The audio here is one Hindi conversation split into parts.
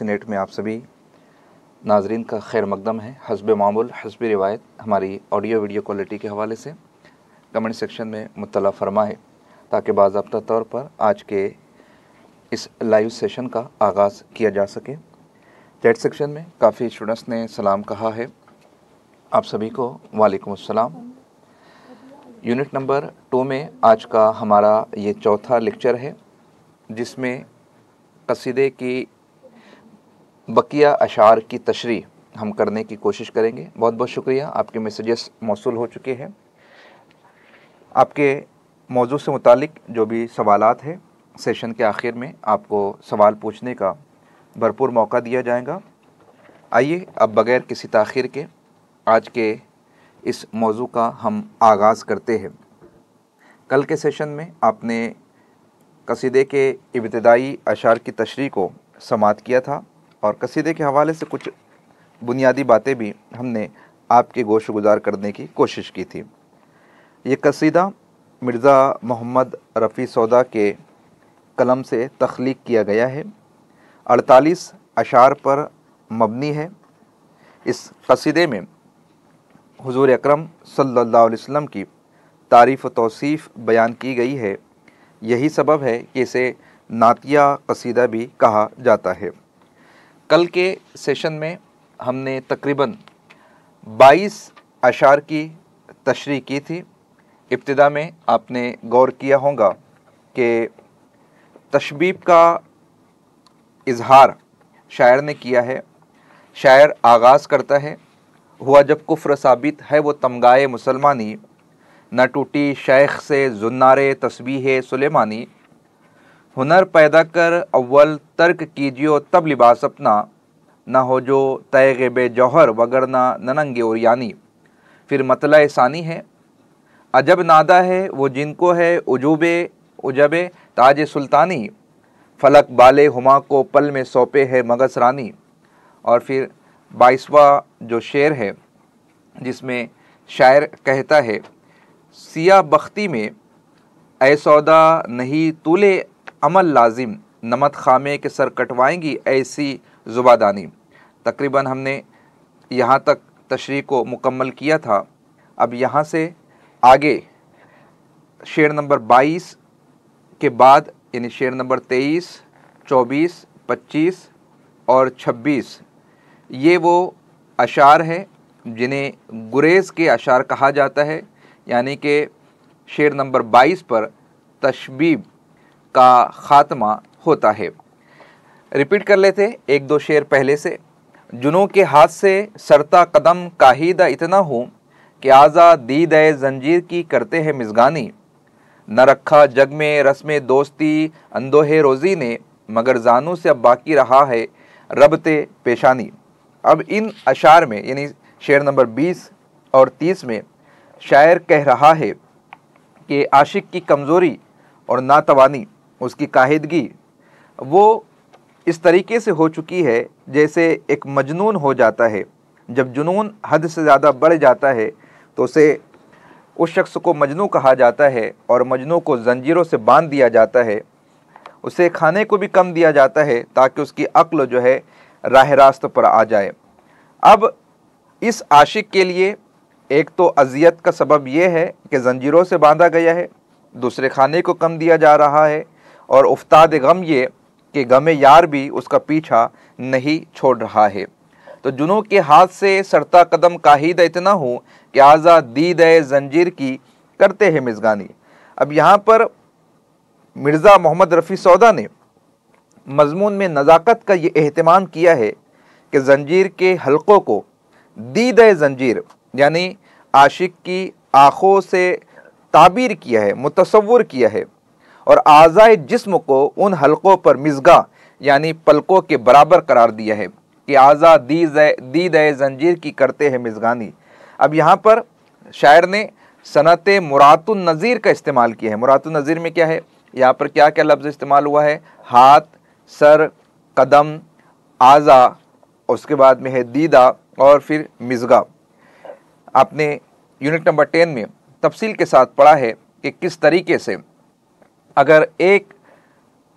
मदरसे नेट में आप सभी नाजरीन का खैर मकदम है। हस्ब मामूल हस्ब रिवायत हमारी ऑडियो वीडियो क्वालिटी के हवाले से कमेंट सेक्शन में मुत्तला फरमाए ताकि बाज़ाब्ता तौर पर आज के इस लाइव सेशन का आगाज़ किया जा सके। चैट सेक्शन में काफ़ी स्टूडेंट्स ने सलाम कहा है। आप सभी को वालेकुम अस्सलाम। यूनिट नंबर 2 में आज का हमारा ये चौथा लेक्चर है, जिसमें कसीदे की बकिया अशार की तशरीह हम करने की कोशिश करेंगे। बहुत बहुत शुक्रिया, आपके मैसेजेस मौसूल हो चुके हैं। आपके मौजू से मुतालिक जो भी सवालात हैं, सेशन के आखिर में आपको सवाल पूछने का भरपूर मौका दिया जाएगा। आइए अब बग़ैर किसी ताख़ीर के आज के इस मौजू का हम आगाज़ करते हैं। कल के सेशन में आपने कसीदे के इब्तिदाई अशार की तशरीह को समाअत किया था और कसीदे के हवाले से कुछ बुनियादी बातें भी हमने आपके गोश गुजार करने की कोशिश की थी। ये कसीदा मिर्ज़ा मोहम्मद रफ़ी सौदा के कलम से तख्लीक किया गया है। 48 अशार पर मबनी है। इस कसीदे में हुज़ूर अकरम सल्लल्लाहु अलैहि वसल्लम की तारीफ़ व तौसीफ़ बयान की गई है। यही सबब है कि इसे नातिया कसीदा भी कहा जाता है। कल के सेशन में हमने तकरीबन 22 अशार की तशरीह की थी। इब्तिदा में आपने गौर किया होगा कि तशबीब का इजहार शायर ने किया है। शायर आगाज़ करता है, हुआ जब कुफ्र साबित है वो तमगाए मुसलमानी, न टूटी शेख से जुन्नारे तस्बीह सुलेमानी, हुनर पैदा कर अव्वल तर्क कीजियो तब लिबास अपना, न हो जो तैग़ बे जौहर वगरना ननंगे उरियानी। फिर मतला सानी है, अजब नादा है वो जिनको है उजबे ताज सुल्तानी, फलक बाले हुमा को पल में सौंपे है मगस रानी। और फिर 22वां जो शेर है, जिसमें शायर कहता है, सिया बख्ती में ऐ सौदा नहीं तूले अमल लाजिम, नमत खामे के सर कटवाएंगी ऐसी ज़ुबादानी। तकरीबन हमने यहाँ तक तशरीह को मुकम्मल किया था। अब यहाँ से आगे शेर नंबर 22 के बाद यानी शेर नंबर 23, 24, 25 और 26 ये वो अशार है जिन्हें गुरेज़ के अशार कहा जाता है। यानी कि शेर नंबर 22 पर तशबीब का ख़ात्मा होता है। रिपीट कर लेते एक दो शेर पहले से। जुनों के हाथ से सरता कदम काहिदा इतना हूँ कि आज़ा दीद ज़ंजीर की करते हैं मिज़गानी, न रखा जग में रस्म दोस्ती अंदोहे रोज़ी ने, मगर जानू से अब बाकी रहा है रबते पेशानी। अब इन अशार में यानी शेर नंबर 20 और 30 में शायर कह रहा है कि आशिक की कमज़ोरी और नातवानी, उसकी काहिदगी वो इस तरीके से हो चुकी है जैसे एक मजनून हो जाता है। जब जुनून हद से ज़्यादा बढ़ जाता है तो उस शख्स को मजनू कहा जाता है और मजनू को जंजीरों से बांध दिया जाता है। उसे खाने को भी कम दिया जाता है ताकि उसकी अक्ल जो है राह रास्त पर आ जाए। अब इस आशिक के लिए एक तो अजियत का सबब यह है कि जंजीरों से बांधा गया है, दूसरे खाने को कम दिया जा रहा है, और उफ्ताद गम ये कि गमे यार भी उसका पीछा नहीं छोड़ रहा है। तो जुनों के हाथ से सरता कदम काहिदा इतना हूँ कि आज़ा दीद ज़ंजीर की करते हैं मिज़गानी। अब यहाँ पर मिर्ज़ा मोहम्मद रफ़ी सौदा ने मज़मून में नज़ाकत का ये एहतमाम किया है कि ज़ंजीर के हलक़ों को दीद ज़ंजीर यानी आशिक की आँखों से ताबीर किया है, मुतसव्वुर किया है, और आज़ाए जिस्म को उन हलक़ों पर मिज़गा यानी पलकों के बराबर करार दिया है कि आज़ा दीद ज़ंजीर की करते हैं मिज़गानी। अब यहाँ पर शायर ने सनत मुरातुन नज़ीर का इस्तेमाल किया है। मुरातुन नज़ीर में क्या है, यहाँ पर क्या क्या लफ्ज़ इस्तेमाल हुआ है, हाथ, सर, कदम, आज़ा, उसके बाद में है दीदा और फिर मिज़गा। आपने यूनिट नंबर 10 में तफसील के साथ पढ़ा है कि किस तरीके से अगर एक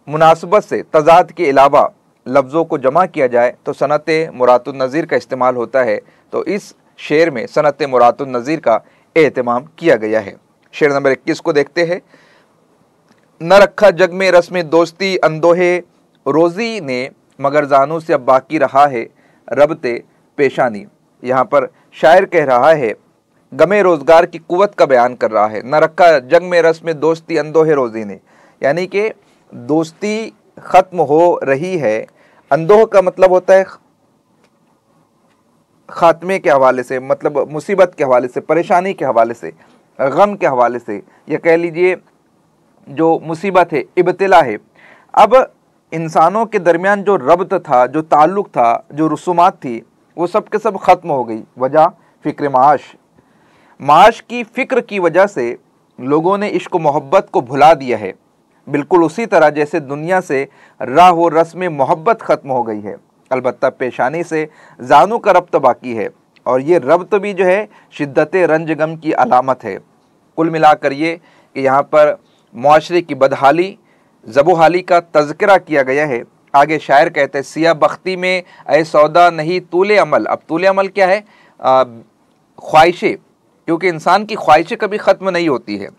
मुनासबत से तज़ाद के अलावा लफ्ज़ों को जमा किया जाए तो सनत मुरातुन नज़ीर का इस्तेमाल होता है। तो इस शेर में सनत मुरातुन नज़ीर का एहतमाम किया गया है। शेर नंबर 21 को देखते हैं। न रखा जग में रस्म दोस्ती अंदोहे रोज़ी ने, मगर जानू से अब बाकी रहा है रबते पेशानी। यहाँ पर शायर कह रहा है, गमे रोज़गार की कुव्वत का बयान कर रहा है। न रखा जग में रस्म दोस्ती अंदोहे रोज़ी ने, यानी कि दोस्ती ख़त्म हो रही है। अंदोह का मतलब होता है ख़ात्मे के हवाले से, मतलब मुसीबत के हवाले से, परेशानी के हवाले से, गम के हवाले से, या कह लीजिए जो मुसीबत है, इब्तिला है। अब इंसानों के दरमियान जो रब्त था, जो ताल्लुक़ था, जो रसूमात थी, वो सब के सब ख़त्म हो गई। वजह फ़िक्र माश की फ़िक्र की वजह से लोगों ने इश्क मोहब्बत को भुला दिया है। बिल्कुल उसी तरह जैसे दुनिया से राह व रस्म मोहब्बत ख़त्म हो गई है। अलबत्ता पेशानी से जानू का रब्त बाकी है, और ये रब्त भी जो है शिद्दत रंज गम की अलामत है। कुल मिलाकर ये कि यहाँ पर मुआशरे की बदहाली, ज़बोहाली का तज़किरा किया गया है। आगे शायर कहते हैं, सिया बख्ती में ऐ सौदा नहीं तूले अमल। अब तूले अमल क्या है? ख्वाहिशें, क्योंकि इंसान की ख्वाहिशें कभी ख़त्म नहीं होती है।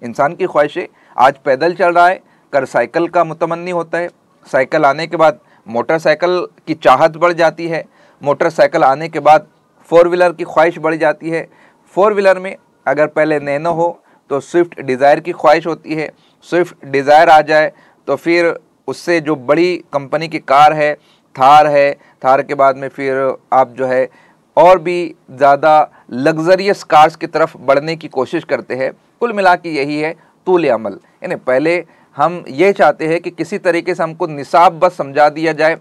इंसान की ख्वाहिशें, आज पैदल चल रहा है, कल साइकिल का मुतमन्नी होता है, साइकिल आने के बाद मोटरसाइकिल की चाहत बढ़ जाती है, मोटरसाइकिल आने के बाद फोर व्हीलर की ख्वाहिश बढ़ जाती है। फोर व्हीलर में अगर पहले नैनो हो तो स्विफ्ट डिज़ायर की ख्वाहिश होती है, स्विफ्ट डिज़ायर आ जाए तो फिर उससे जो बड़ी कंपनी की कार है, थार के बाद में फिर आप जो है और भी ज़्यादा लग्जरियस कार्स की तरफ बढ़ने की कोशिश करते हैं। कुल मिला के यही है तूल अमल। यानी पहले हम ये चाहते हैं कि किसी तरीके से हमको निसाब बस समझा दिया जाए,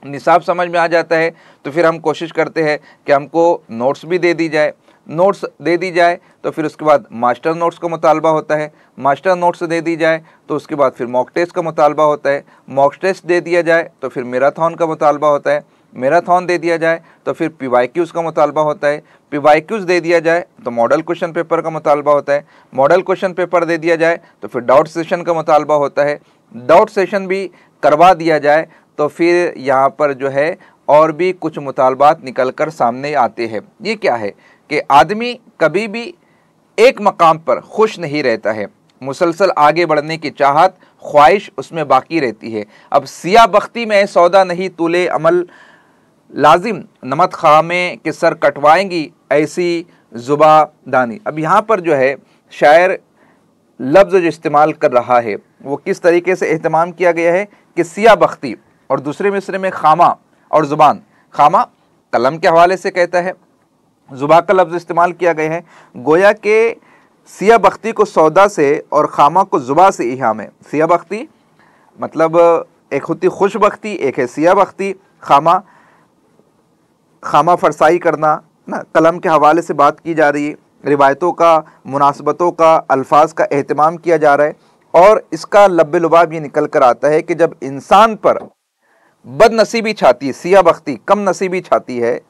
निसाब समझ में आ जाता है तो फिर हम कोशिश करते हैं कि हमको नोट्स भी दे दी जाए, नोट्स दे दी जाए तो फिर उसके बाद मास्टर नोट्स का मुतालबा होता है, मास्टर नोट्स दे दी जाए तो उसके बाद फिर मॉक टेस्ट का मुतालबा होता है, मॉक टेस्ट दे दिया जाए तो फिर मैराथन का मुतालबा होता है, मैराथन दे दिया जाए तो फिर PYQs का मुतालबा होता है, PYQs दे दिया जाए तो मॉडल क्वेश्चन पेपर का मुतालबा होता है, मॉडल क्वेश्चन पेपर दे दिया जाए तो फिर डाउट सेशन का मुतालबा होता है, डाउट सेशन भी करवा दिया जाए तो फिर यहाँ पर जो है और भी कुछ मुतालबात निकल कर सामने आते हैं। ये क्या है कि आदमी कभी भी एक मकाम पर खुश नहीं रहता है, मुसलसल आगे बढ़ने की चाहत, ख्वाहिश उसमें बाकी रहती है। अब सिया बख्ती में सौदा नहीं तूले अमल, लाजिम नमत खामे के सर कटवाएंगी ऐसी जुबा दानी। अब यहाँ पर जो है शायर लफ्ज़ जो इस्तेमाल कर रहा है वो किस तरीके से एहतमाम किया गया है कि सिया बख्ती, और दूसरे मिसरे में खामा और ज़ुबान। खामा कलम के हवाले से कहता है, ज़ुबा का लफ्ज़ इस्तेमाल किया गया है। गोया के सिया बख्ती को सौदा से और खामा को ज़ुबा से इहाम है। सिया बख्ती मतलब एक होती खुश बख्ती, एक है सिया बख्ती। खामा फरसाई करना ना, कलम के हवाले से बात की जा रही है, रिवायतों का, मुनासबतों का, अल्फाज का एहतमाम किया जा रहा है। और इसका लब्बे लुबाब ये निकल कर आता है कि जब इंसान पर बदनसीबी छाती है, सिया बख्ती कम नसीबी छाती है,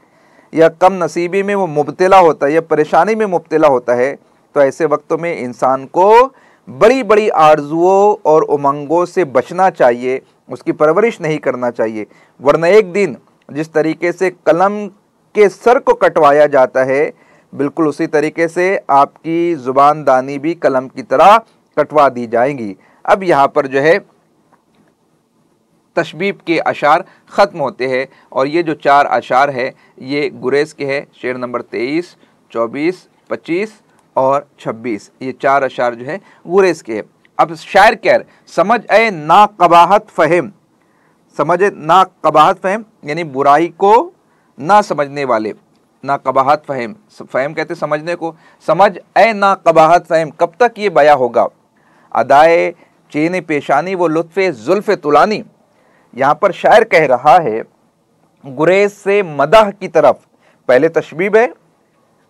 या कम नसीबी में वो मुब्तला होता है या परेशानी में मुब्तला होता है, तो ऐसे वक्तों में इंसान को बड़ी बड़ी आरजुओं और उमंगों से बचना चाहिए, उसकी परवरिश नहीं करना चाहिए। वरना एक दिन जिस तरीके से कलम के सर को कटवाया जाता है, बिल्कुल उसी तरीके से आपकी ज़ुबान दानी भी कलम की तरह कटवा दी जाएंगी। अब यहाँ पर जो है तशबीब के अशार ख़त्म होते हैं, और ये जो 4 अशार है ये गुरेज़ के हैं। शेर नंबर 23, 24, 25 और 26, ये 4 अशार जो है गुरेज़ के हैं। अब शायर कह रहे, समझ ए ना कबाहत फ़हम, समझ ना कबाहत फ़हम यानी बुराई को ना समझने वाले, ना कबाहत फ़हम, फ़हम कहते समझने को, समझ ए ना कबाहत फ़हम, कब तक ये बया होगा, अदाए चेन पेशानी वो लुत्फ़े जुल्फ़े तुलानी। यहाँ पर शायर कह रहा है गुरेज से मदह की तरफ, पहले तशबीब है,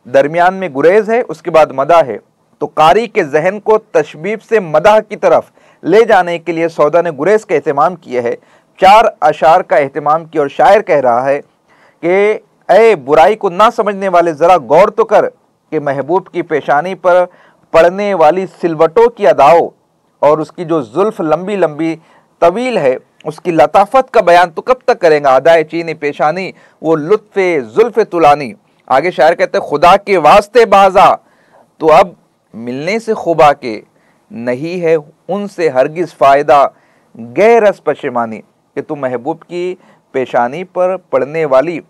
दरमियान में गुरेज है, उसके बाद मदह है, तो कारी के जहन को तशबीब से मदह की तरफ ले जाने के लिए सौदा ने गुरेज का एहतमाम किया है, 4 अशार का एहतमाम किया। और शायर कह रहा है कि ए बुराई को ना समझने वाले, ज़रा गौर तो कर कि महबूब की पेशानी पर पड़ने वाली सिलवटों की अदाओं और उसकी जो जुल्फ़ लंबी लंबी तवील है, उसकी लताफत का बयान तू कब तक करेगा। अदाए चीनी पेशानी वो लुत्फ़े जुल्फ़े तुलानी। आगे शायर कहते हैं खुदा के वास्ते बाजा तो अब मिलने से खुबा के नहीं है उनसे हरगिज फ़ायदा गैरस पशेमानी, कि तू महबूब की पेशानी पर पड़ने वाली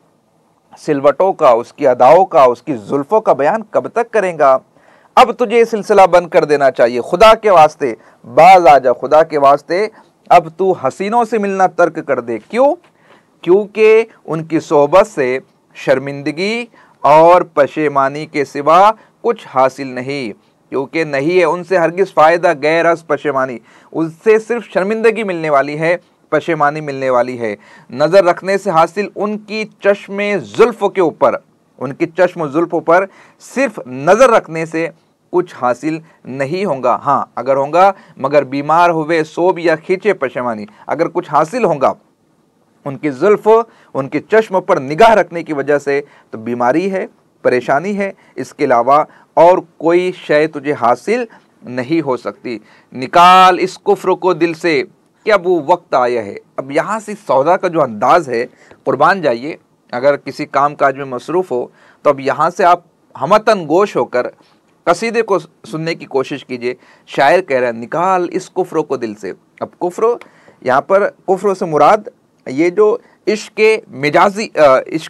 सिलवटों का, उसकी अदाओं का, उसकी जुल्फ़ों का बयान कब तक करेगा। अब तुझे ये सिलसिला बंद कर देना चाहिए। खुदा के वास्ते बाज आ जा, खुदा के वास्ते अब तू हसीनों से मिलना तर्क कर दे। क्यों? क्योंकि उनकी सोहबत से शर्मिंदगी और पशेमानी के सिवा कुछ हासिल नहीं, क्योंकि नहीं है उनसे हरगिज फ़ायदा गैरस पशेमानी, उससे सिर्फ शर्मिंदगी मिलने वाली है, पशेमानी मिलने वाली है। नज़र रखने से हासिल उनकी चश्मे जुल्फ़ के ऊपर, उनकी चश्म जुल्फ़ों पर सिर्फ नज़र रखने से कुछ हासिल नहीं होगा। हाँ, अगर होगा मगर बीमार हुए सोब या खींचे पशेमानी, अगर कुछ हासिल होगा उनकी जुल्फ़, उनकी चश्म पर निगाह रखने की वजह से, तो बीमारी है, परेशानी है, इसके अलावा और कोई शय तुझे हासिल नहीं हो सकती। निकाल इस कुफ्र को दिल से कि अब वो वक्त आया है। अब यहाँ से सौदा का जो अंदाज़ है, कुर्बान जाइए, अगर किसी काम काज में मसरूफ़ हो तो अब यहाँ से आप हमतन गोश होकर कसीदे को सुनने की कोशिश कीजिए। शायर कह रहा है निकाल इस कुफ्र को दिल से। अब कुफ्र, यहाँ पर कुफ्र से मुराद ये जो इश्क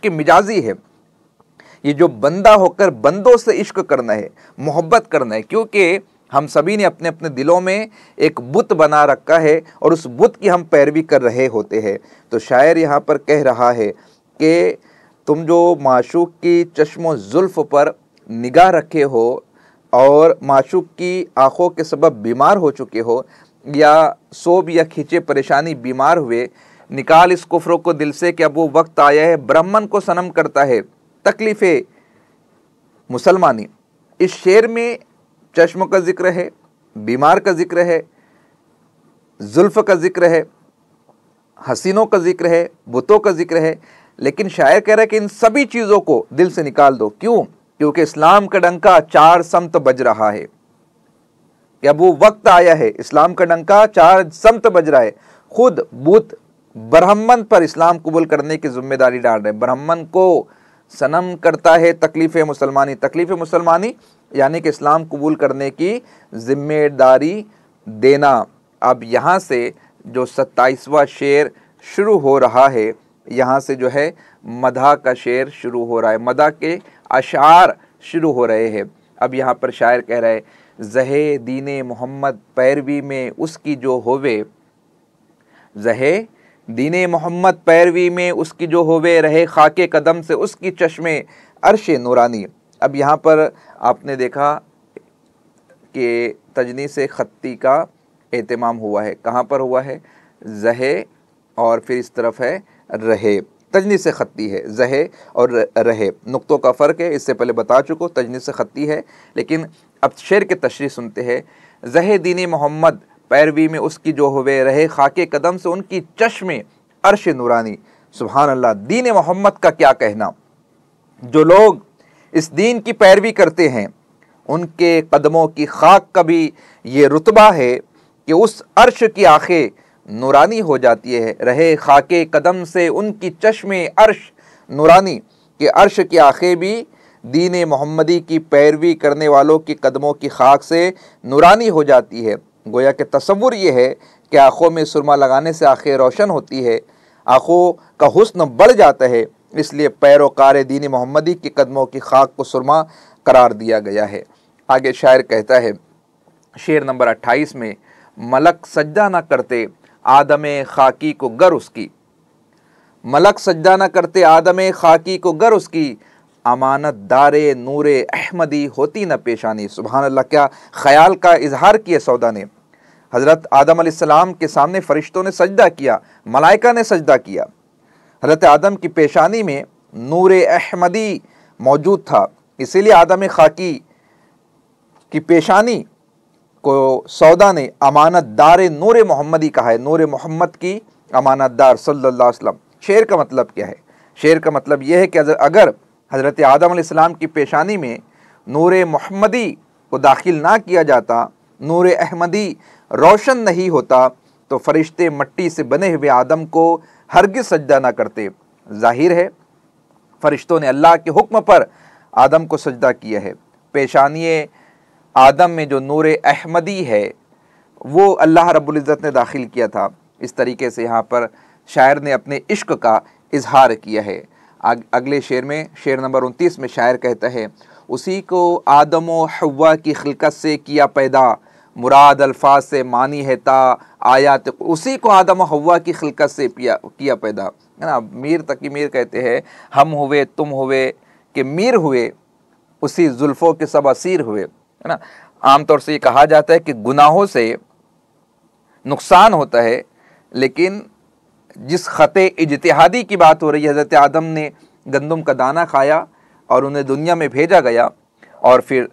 मिजाजी है, ये जो बंदा होकर बंदों से इश्क करना है, मोहब्बत करना है, क्योंकि हम सभी ने अपने अपने दिलों में एक बुत बना रखा है और उस बुत की हम पैरवी कर रहे होते हैं। तो शायर यहाँ पर कह रहा है कि तुम जो माशूक की चश्मो जुल्फ़ पर निगाह रखे हो और माशूक की आँखों के सबब बीमार हो चुके हो, या सोब या खींचे परेशानी बीमार हुए, निकाल इस कुफ्र को दिल से कि अब वो वक्त आया है ब्राह्मण को सनम करता है तकलीफ़े मुसलमानी। इस शेर में चश्म का जिक्र है, बीमार का जिक्र है, जुल्फ़ का जिक्र है, हसीनों का जिक्र है, बुतों का जिक्र है, लेकिन शायर कह रहा है कि इन सभी चीज़ों को दिल से निकाल दो। क्यों? क्योंकि इस्लाम का डंका चार समत बज रहा है, कि अब वो वक्त आया है, इस्लाम का डंका चार समत बज रहा है। खुद बुत ब्राह्मण पर इस्लाम कबूल करने की जिम्मेदारी डाल रहे हैं। ब्राह्मण को सनम करता है तकलीफ़ मुसलमानी, तकलीफ़ मुसलमानी यानी कि इस्लाम कबूल करने की जिम्मेदारी देना। अब यहाँ से जो 27वां शेर शुरू हो रहा है, यहाँ से जो है मदह का शेर शुरू हो रहा है, मदह के अशार शुरू हो रहे हैं। अब यहाँ पर शायर कह रहा है ज़हे दीने मोहम्मद पैरवी में उसकी जो होवे, ज़हे दीने मोहम्मद पैरवी में उसकी जो होवे, रहे खाके कदम से उसकी चश्मे अर्श नूरानी। अब यहाँ पर आपने देखा कि तजनीस खत्ती का एहतमाम हुआ है। कहाँ पर हुआ है? ज़हे और फिर इस तरफ है रहे। तजनीस खत्ती है, ज़हे और रहे, नुक्तों का फ़र्क है, इससे पहले बता चुको। तजनीस खत्ती है, लेकिन अब शेर के तशरीह सुनते हैं। ज़हे दीने मोहम्मद पैरवी में उसकी जो हुए, रहे खाके कदम से उनकी चश्मे अर्श नूरानी। सुभान अल्लाह। दीन मोहम्मद का क्या कहना, जो लोग इस दीन की पैरवी करते हैं उनके कदमों की खाक का भी ये रुतबा है कि उस अर्श की आँखें नूरानी हो जाती है। रहे खाके कदम से उनकी चश्मे अर्श नूरानी, कि अर्श की आँखें भी दीन मोहम्मदी की पैरवी करने वालों की कदमों की खाक से नूरानी हो जाती है। गोया के तसव्वुर ये है कि आँखों में सुरमा लगाने से आँखें रोशन होती है, आँखों का हुस्न बढ़ जाता है, इसलिए पैरोकार दीन मोहम्मदी के कदमों की खाक को सुरमा करार दिया गया है। आगे शायर कहता है शेर नंबर 28 में, मलक सजदा न करते आदम खाकी को गर उसकी, मलक सजदा न करते आदम खाकी को गर उसकी, अमानत दारे नूरे अहमदी होती न पेशानी। सुभान अल्लाह, क्या ख्याल का इजहार किया सौदा ने। हज़रत आदम अलैहिस्सलाम के सामने फ़रिश्तों ने सजदा किया, मलाइका ने सजदा किया। हज़रत आदम की पेशानी में नूरे अहमदी मौजूद था, इसीलिए आदम खाकी की पेशानी को सौदा ने अमानत दारे नूरे मोहम्मदी कहा है। नूरे मोहम्मद की अमानत दार सल्लल्लाहु अलैहि वसल्लम। शेर का मतलब क्या है? शेर का मतलब यह है कि अगर हज़रत आदम अलैहिस्सलाम की पेशानी में नूरे मोहम्मदी को दाखिल ना किया जाता, नूरे अहमदी रोशन नहीं होता, तो फरिश्ते मट्टी से बने हुए आदम को हरगिज़ सजदा ना करते। जाहिर है फरिश्तों ने अल्लाह के हुक्म पर आदम को सजदा किया है। पेशानी आदम में जो नूर अहमदी है वो अल्लाह रब्बुल इज़्ज़त ने दाखिल किया था। इस तरीके से यहाँ पर शायर ने अपने इश्क का इजहार किया है। अगले शेर में, शेर नंबर 29 में शायर कहता है, उसी को आदम व हव्वा की खिलकत से किया पैदा, मुराद अल्फाज से मानी है ता आयात। उसी को आदम व हव्वा की खिलकत से किया पैदा, है ना। मीर तकी मीर कहते हैं, हम हुए तुम हुए कि मीर हुए, उसी जुल्फ़ों के सब असीर हुए, है ना। आमतौर से ये कहा जाता है कि गुनाहों से नुकसान होता है, लेकिन जिस ख़ते इज्तिहादी की बात हो रही है, हज़रत आदम ने गंदम का दाना खाया और उन्हें दुनिया में भेजा गया, और फिर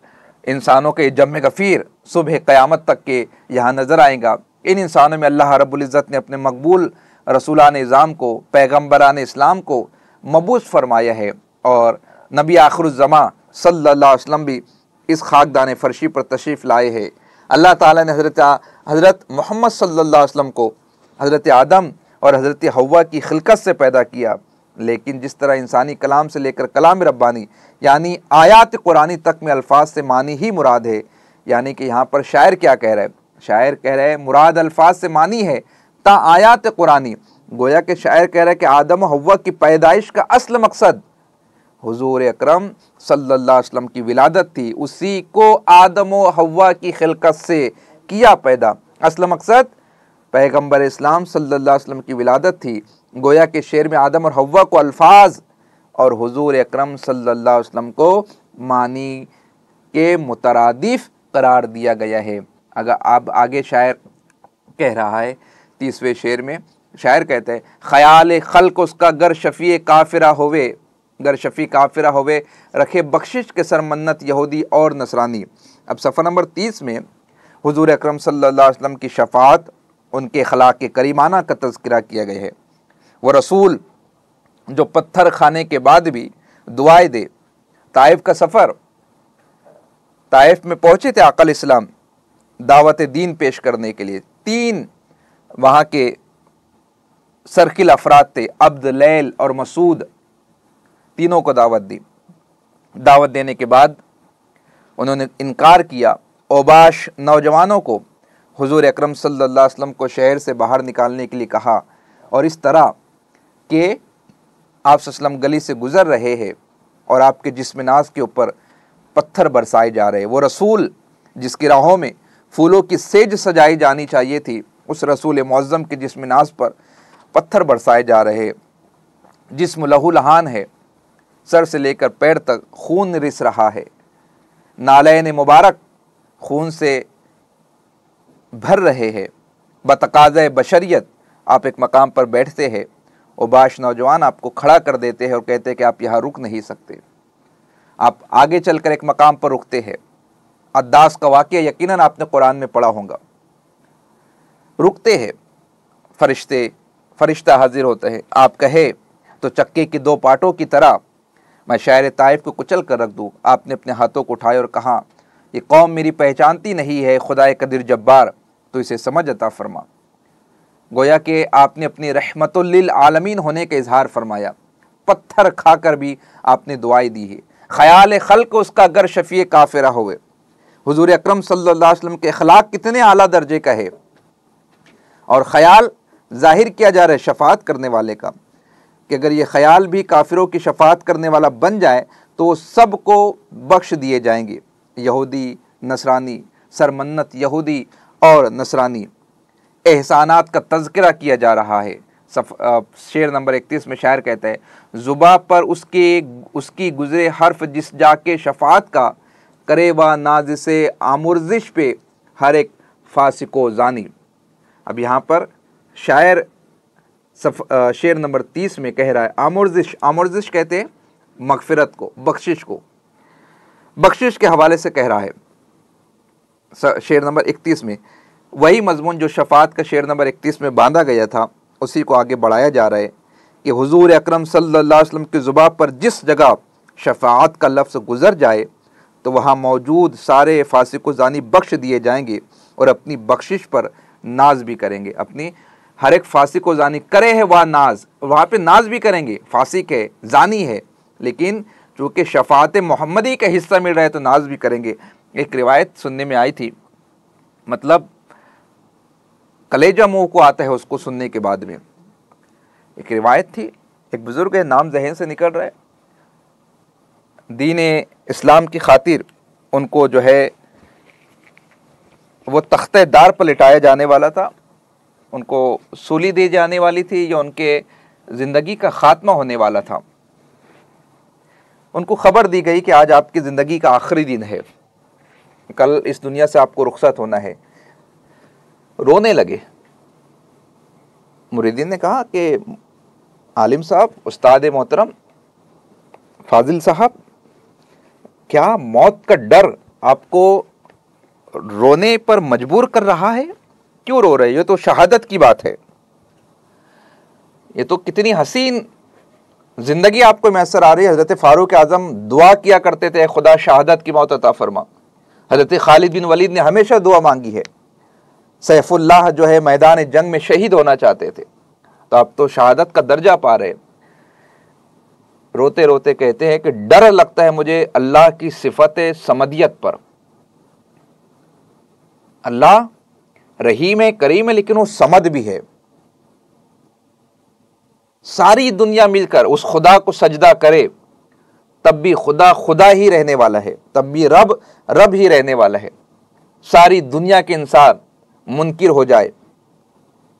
इंसानों के जम गफ़ीर सुबह क़यामत तक के यहाँ नज़र आएगा। इन इंसानों में अल्लाह रब्बुल इज़्ज़त ने अपने मकबूल रसूलान इज़ाम को, पैगम्बरान इस्लाम को मबूस फरमाया है, और नबी आखिरुज़्ज़मा सल्लल्लाहु अलैहि वसल्लम भी इस खाकदान फ़र्शी पर तशरीफ़ लाए हैं। अल्लाह ताला ने हज़रत मोहम्मद सल्लल्लाहु अलैहि वसल्लम को हज़रत आदम और हज़रत हव्वा की खिलकत से पैदा किया, लेकिन जिस तरह इंसानी कलाम से लेकर कलाम रब्बानी यानी आयात कुरानी तक में अल्फाज से मानी ही मुराद है। यानी कि यहाँ पर शायर क्या कह रहा है? शायर कह रहा है मुराद अल्फाज से मानी है ता आयात कुरानी। गोया के शायर कह रहा है कि आदम और हव्वा की पैदाइश का असल मकसद हुजूर अकरम सल्लल्लाहु अलैहि वसल्लम की विलादत थी। उसी को आदम और हव्वा की खिलकत से किया पैदा, असल मकसद पैगम्बर इस्लाम सल्लल्लाहु अलैहि वसल्लम की विलादत थी। गोया के शेर में आदम और हव्वा को अल्फाज और हुजूर अकरम सल्लल्लाहु अलैहि वसल्लम को मानी के मुतरादिफ करार दिया गया है। अगर आप आगे शायर कह रहा है 30वें शेर में, शायर कहते हैं, ख्याल खल्क उसका गर शफ़ी काफिरा होवे, गर शफ़ी काफिरा होवे, रखे बख्शिश के सर मन्नत यहूदी और नसरानी। अब सफ़र नंबर 30 में हुजूर अकरम सल्लल्लाहु अलैहि वसल्लम की शफ़ाअत, उनके अखलाक के करीमाना का तज़किरा किया गया है। वो रसूल जो पत्थर खाने के बाद भी दुआएं दे। ताइफ का सफ़र, ताइफ में पहुँचे थे आक़ा इस्लाम दावत दीन पेश करने के लिए। 3 वहाँ के सर्किल अफराद थे, अब्द, लैल और मसूद, तीनों को दावत दी। दावत देने के बाद उन्होंने इनकार किया। ओबाश नौजवानों को हुजूर अकरम सल्लल्लाहु अलैहि वसल्लम को शहर से बाहर निकालने के लिए कहा, और इस तरह कि आप सल्लम गली से गुज़र रहे हैं और आपके जिस्म नाज के ऊपर पत्थर बरसाए जा रहे हैं। वो रसूल जिसकी राहों में फूलों की सेज सजाई जानी चाहिए थी, उस रसूल मुअज़्ज़म के जिस्म नाज पर पत्थर बरसाए जा रहे। जिस्म लहू लहान है, सर से लेकर पैर तक खून रिस रहा है, नालैन मुबारक खून से भर रहे हैं। बतकाज़े बशरियत आप एक मकाम पर बैठते हैं, उबाश नौजवान आपको खड़ा कर देते हैं और कहते हैं कि आप यहाँ रुक नहीं सकते। आप आगे चलकर एक मकाम पर रुकते हैं। अद्दास का वाक़या यकीनन आपने कुरान में पढ़ा होगा। रुकते हैं, फरिश्ता हाजिर होता है। आप कहे तो चक्के की 2 पाटों की तरह मैं शायर ताइफ को कुचल कर रख दूँ। आपने अपने हाथों को उठाए और कहा, ये कौम मेरी पहचानती नहीं है, खुदाए कदीर जब्बार, तो इसे समझ अता फरमा। गोया कि आपने अपनी रहमतुल लिल आलमीन होने का इजहार फरमाया। पत्थर खाकर भी आपने दुआएं दी है। ख्याल खल्क उसका गर शफ़ी काफिरा हुए। हुजूर अकरम सल्लल्लाहु अलैहि वसल्लम के अखलाक कितने आला दर्जे का है, और ख्याल जाहिर किया जा रहा है शफ़ाअत करने वाले का, कि अगर ये ख्याल भी काफिरों की शफ़ाअत करने वाला बन जाए तो सबको बख्श दिए जाएंगे। यहूदी नसरानी, सरमन्नत यहूदी और नसरानी, एहसानात का तज़किरा किया जा रहा है। शेर नंबर 31 में शायर कहता है, ज़ुबा पर उसकी गुज़रे हर्फ जिस जाके शफ़ाअत का, करे व नाज से आमुर्जिश पे हर एक फासिको जानी। अब यहाँ पर शायर शेर नंबर 30 में कह रहा है आमुर्जिश, आमुर्जिश कहते हैं मगफिरत को, बख्शिश को, बख्शिश के हवाले से कह रहा है। शेर नंबर 31 में वही मजमून जो शफ़ाअत का शेर नंबर 31 में बांधा गया था, उसी को आगे बढ़ाया जा रहा है कि हुजूर अकरम सल्लल्लाहु अलैहि वसल्लम की ज़ुबान पर जिस जगह शफ़ाअत का लफ्ज़ गुज़र जाए तो वहाँ मौजूद सारे फासिको ज़ानी बख्श दिए जाएंगे और अपनी बख्शिश पर नाज भी करेंगे। अपनी हर एक फासिक को जानी करे है वह नाज, वहाँ पे नाज भी करेंगे। फासिक है, जानी है, लेकिन चूँकि शफाअत मोहम्मदी का हिस्सा मिल रहा है तो नाज भी करेंगे। एक रिवायत सुनने में आई थी, मतलब कलेजा मुंह को आता है उसको सुनने के बाद में। एक रिवायत थी, एक बुजुर्ग है, नाम जहन से निकल रहा है, दीन इस्लाम की खातिर उनको जो है वो तख्ते दार पर लिटाया जाने वाला था, उनको सूली दी जाने वाली थी या उनके ज़िंदगी का ख़ात्मा होने वाला था। उनको खबर दी गई कि आज आपकी ज़िंदगी का आखिरी दिन है, कल इस दुनिया से आपको रुखसत होना है। रोने लगे। मुरीदीन ने कहा कि आलिम साहब, उस्ताद मोहतरम, फाजिल साहब, क्या मौत का डर आपको रोने पर मजबूर कर रहा है? क्यों रो रहे? ये तो शहादत की बात है, ये तो कितनी हसीन जिंदगी आपको मैसर आ रही है। हज़रत फारूक आज़म दुआ किया करते थे, खुदा शहादत की मौत अता फरमा। हज़रत खालिद बिन वलीद ने हमेशा दुआ मांगी है, सैफुल्लाह जो है मैदान जंग में शहीद होना चाहते थे, तो आप तो शहादत का दर्जा पा रहे। रोते रोते कहते हैं कि डर लगता है मुझे अल्लाह की सिफत समदियत पर। अल्लाह रहीम है, करीम है, लेकिन वो समद भी है। सारी दुनिया मिलकर उस खुदा को सजदा करे तब भी खुदा खुदा ही रहने वाला है, तब भी रब रब ही रहने वाला है। सारी दुनिया के इंसान मुनकिर हो जाए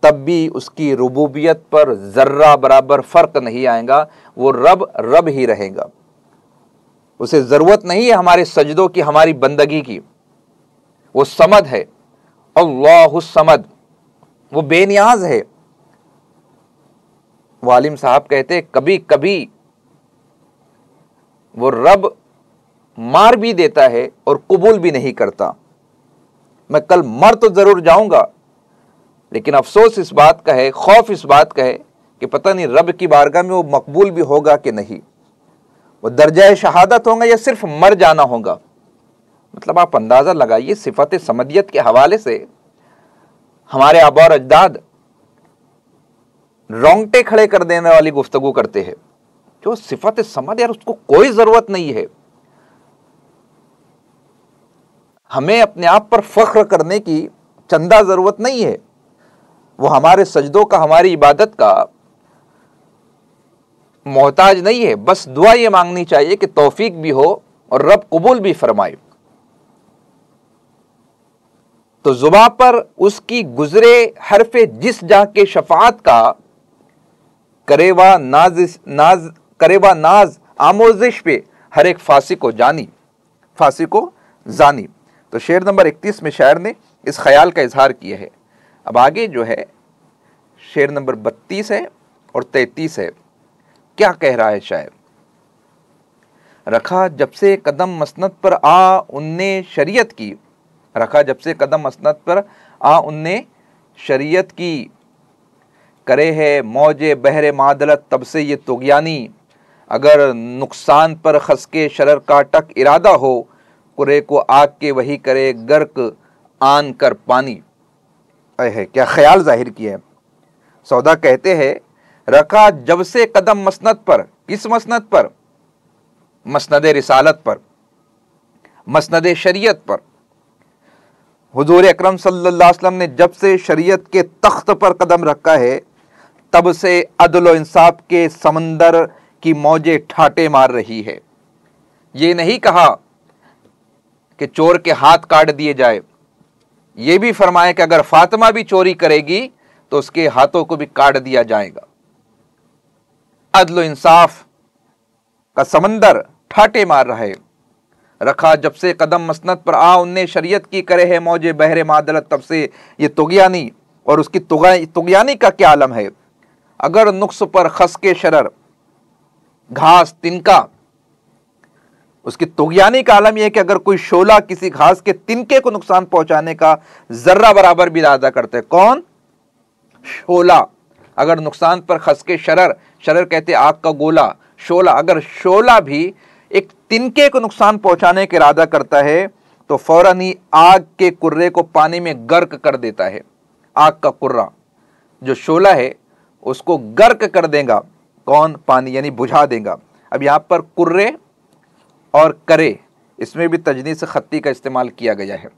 तब भी उसकी रुबूबियत पर जर्रा बराबर फर्क नहीं आएगा, वो रब रब ही रहेगा। उसे जरूरत नहीं है हमारे सजदों की, हमारी बंदगी की। वो समद है, अल्लाहु समद, वो बेनियाज है। वालिम साहब कहते कभी कभी वो रब मार भी देता है और कबूल भी नहीं करता। मैं कल मर तो जरूर जाऊंगा, लेकिन अफसोस इस बात का है, खौफ इस बात का है कि पता नहीं रब की बारगाह में वो मकबूल भी होगा कि नहीं, वो दर्जाए शहादत होगा या सिर्फ मर जाना होगा। मतलब आप अंदाजा लगाइए, सिफत समदियत के हवाले से हमारे आबा और अजदाद रोंगटे खड़े कर देने वाली गुफ्तगू करते हैं। जो सिफत समद, यार उसको कोई जरूरत नहीं है। हमें अपने आप पर फख्र करने की चंदा जरूरत नहीं है। वो हमारे सजदों का, हमारी इबादत का मोहताज नहीं है। बस दुआ ये मांगनी चाहिए कि तौफीक भी हो और रब कबूल भी फरमाए। तो जुबान पर उसकी गुजरे हरफे जिस जाके शफाअत का करेवा नाज आमोजिश पे हर एक फासिक को जानी, फासिक को जानी। तो शेर नंबर 31 में शायर ने इस ख्याल का इजहार किया है। अब आगे जो है शेर नंबर 32 है और 33 है। क्या कह रहा है शायर? रखा जब से कदम मसनद पर आ उनने शरीयत की, रखा जब से कदम मसनद पर आ उनने शरीयत की, करे है मौजे बहरे मादलत तब से ये तुगयानी, अगर नुकसान पर खस के शरर का टक इरादा हो, कुरे को आग के वही करे गर्क आन कर पानी। है क्या ख्याल जाहिर किया है। सौदा कहते हैं रखा जब से कदम मसनद पर, किस मसनद पर? मसनद रिसालत पर, मसनद शरीयत पर। हुजूर अकरम सल्लल्लाहु अलैहि वसल्लम ने जब से शरीयत के तख्त पर कदम रखा है तब से अदल और इंसाफ के समंदर की मौजें ठाटे मार रही है। ये नहीं कहा कि चोर के हाथ काट दिए जाए, ये भी फरमाया कि अगर फातिमा भी चोरी करेगी तो उसके हाथों को भी काट दिया जाएगा। अदल इंसाफ का समंदर ठाटे मार रहा है। रखा जब से कदम मसनद पर आ उनने शरीयत की, करे है मौजे बहरे मादलत तब से ये तुगयानी। और उसकी तुगयानी का क्या आलम है? अगर नुक्स पर खस के शरर, घास तिनका, उसकी तुगयानी का आलम यह है कि अगर कोई शोला किसी घास के तिनके को नुकसान पहुंचाने का जर्रा बराबर भी इरादा करते, कौन? शोला। अगर नुकसान पर खस के शरर, शरर कहते आग का गोला, शोला, अगर शोला भी एक तिनके को नुकसान पहुंचाने का इरादा करता है तो फौरन ही आग के कुर्रे को पानी में गर्क कर देता है। आग का कुर्रा, जो शोला है उसको गर्क कर देगा कौन? पानी, यानी बुझा देगा। अब यहाँ पर कुर्रे और करे, इसमें भी तजनीद से खत्ती का इस्तेमाल किया गया है।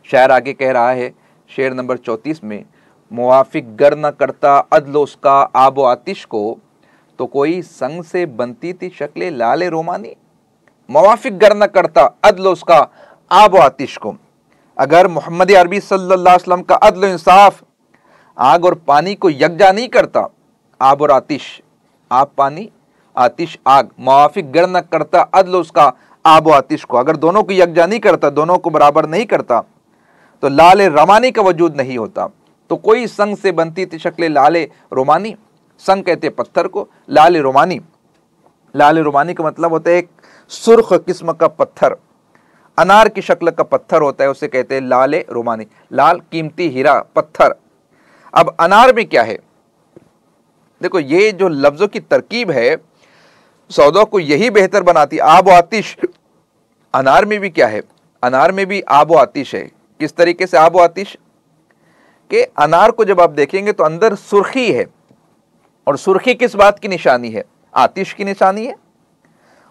शायर आगे कह रहा है शेर नंबर 34 में, मुवाफिक गर न करता अदल उसका आब व आतिश को, तो कोई संग से बनती थी शक्ल लाल रोमानी। मुवाफिक गर न करता अदल उसका आब व आतिश को, अगर मोहम्मद अरबी सल्लल्लाहु अलैहि वसल्लम का अदल इंसाफ आग और पानी को यकजा नहीं करता, आब और आतिश, आप पानी, आतिश आग, मुवाफिक गर न करता अदल उसका आब व आतिश को, अगर दोनों को यकजा नहीं करता, दोनों को बराबर नहीं करता, तो लाल रमानी का वजूद नहीं होता। तो कोई संग से बनती थी शक्ल लाल रोमानी, संग कहते पत्थर को, लाल रोमानी, लाल रोमानी का मतलब होता है एक सुर्ख किस्म का पत्थर, अनार की शक्ल का पत्थर होता है, उसे कहते हैं लाल रोमानी, लाल कीमती हीरा पत्थर। अब अनार में क्या है? देखो ये जो लफ्जों की तरकीब है सौदों को यही बेहतर बनाती। आब व आतिश, अनार में भी क्या है? अनार में भी आब व आतिश है। किस तरीके से आब व आतिश? के अनार को जब आप देखेंगे तो अंदर सुर्खी है, और सुर्खी किस बात की निशानी है? आतिश की निशानी है।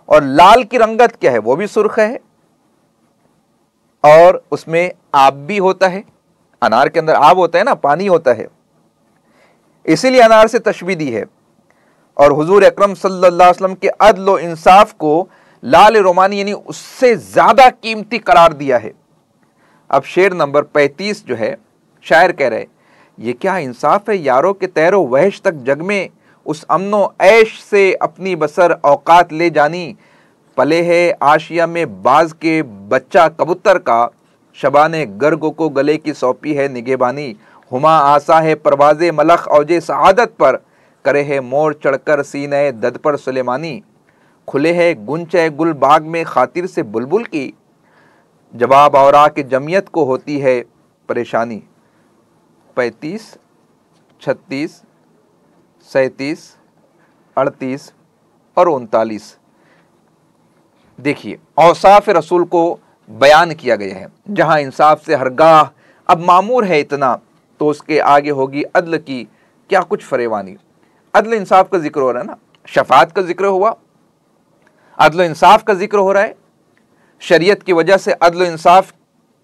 और लाल की रंगत क्या है? वो भी सुर्ख है, और उसमें आब भी होता है। अनार के अंदर आब होता है ना, पानी होता है, इसीलिए अनार से तशबीह दी है। और हुजूर अकरम सल्लल्लाहु अलैहि वसल्लम के अदल व इंसाफ को लाल रोमानी यानी उससे ज्यादा कीमती करार दिया है। अब शेर नंबर 35 जो है, शायर कह रहे, ये क्या इंसाफ है यारों के तैरो वहश तक जग में, उस अमनो ऐश से अपनी बसर औकात ले जानी। पले है आशिया में बाज के बच्चा कबूतर का, शबाने गर्ग को गले की सौंपी है निगहबानी। हुमा आसा है परवाज़े मलख औजे सआदत पर, करे है मोर चढ़कर सीने दद पर सुलेमानी। खुले है गुंचे गुल बाग में खातिर से बुलबुल की, जवाब औरा के जमियत को होती है परेशानी। 35, 36, 37, 38 और 39 देखिए औसाफ रसूल को बयान किया गया है। जहां इंसाफ से हरगाह अब मामूर है इतना, तो उसके आगे होगी अदल की क्या कुछ फरेवानी। अदल इंसाफ का जिक्र हो रहा है ना, शफात का जिक्र हुआ, अदल इंसाफ का जिक्र हो रहा है। शरीयत की वजह से अदल इंसाफ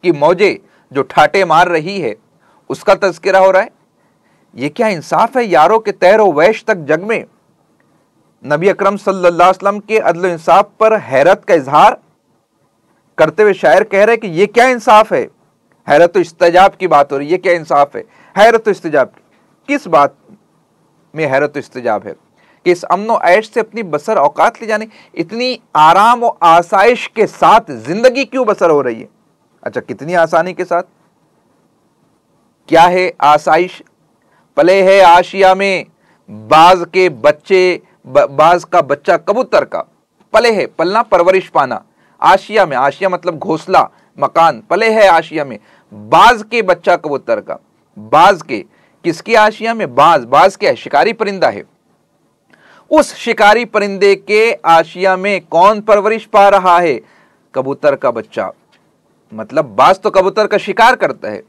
की मौजे जो ठाटे मार रही है उसका तज़किरा हो रहा है। ये क्या इंसाफ है यारों के तैरो वैश तक जग में। नबी अकरम सल्लल्लाहु अलैहि वसल्लम के अदल इंसाफ पर हैरत का इजहार करते हुए शायर कह रहे हैं कि ये क्या इंसाफ है। हैरत तो इस्तिजाब की बात हो रही है, ये क्या इंसाफ है? हैरत तो इस्तिजाब की, किस बात में हैरत तो इस्तिजाब है? कि इस अमनो ऐश से अपनी बसर औकात ले जाने, इतनी आराम और आसाइश के साथ जिंदगी क्यों बसर हो रही है? अच्छा, कितनी आसानी के साथ? क्या है आसाइश? पले है आशिया में बाज के बच्चे, बाज का बच्चा कबूतर का, पले है, पलना परवरिश पाना, आशिया में, आशिया मतलब घोंसला मकान, पले है आशिया में बाज के बच्चा कबूतर का। बाज के, किसकी आशिया में? बाज, बाज क्या है? शिकारी परिंदा है। उस शिकारी परिंदे के आशिया में कौन परवरिश पा रहा है? कबूतर का बच्चा। मतलब बाज तो कबूतर का शिकार करता है,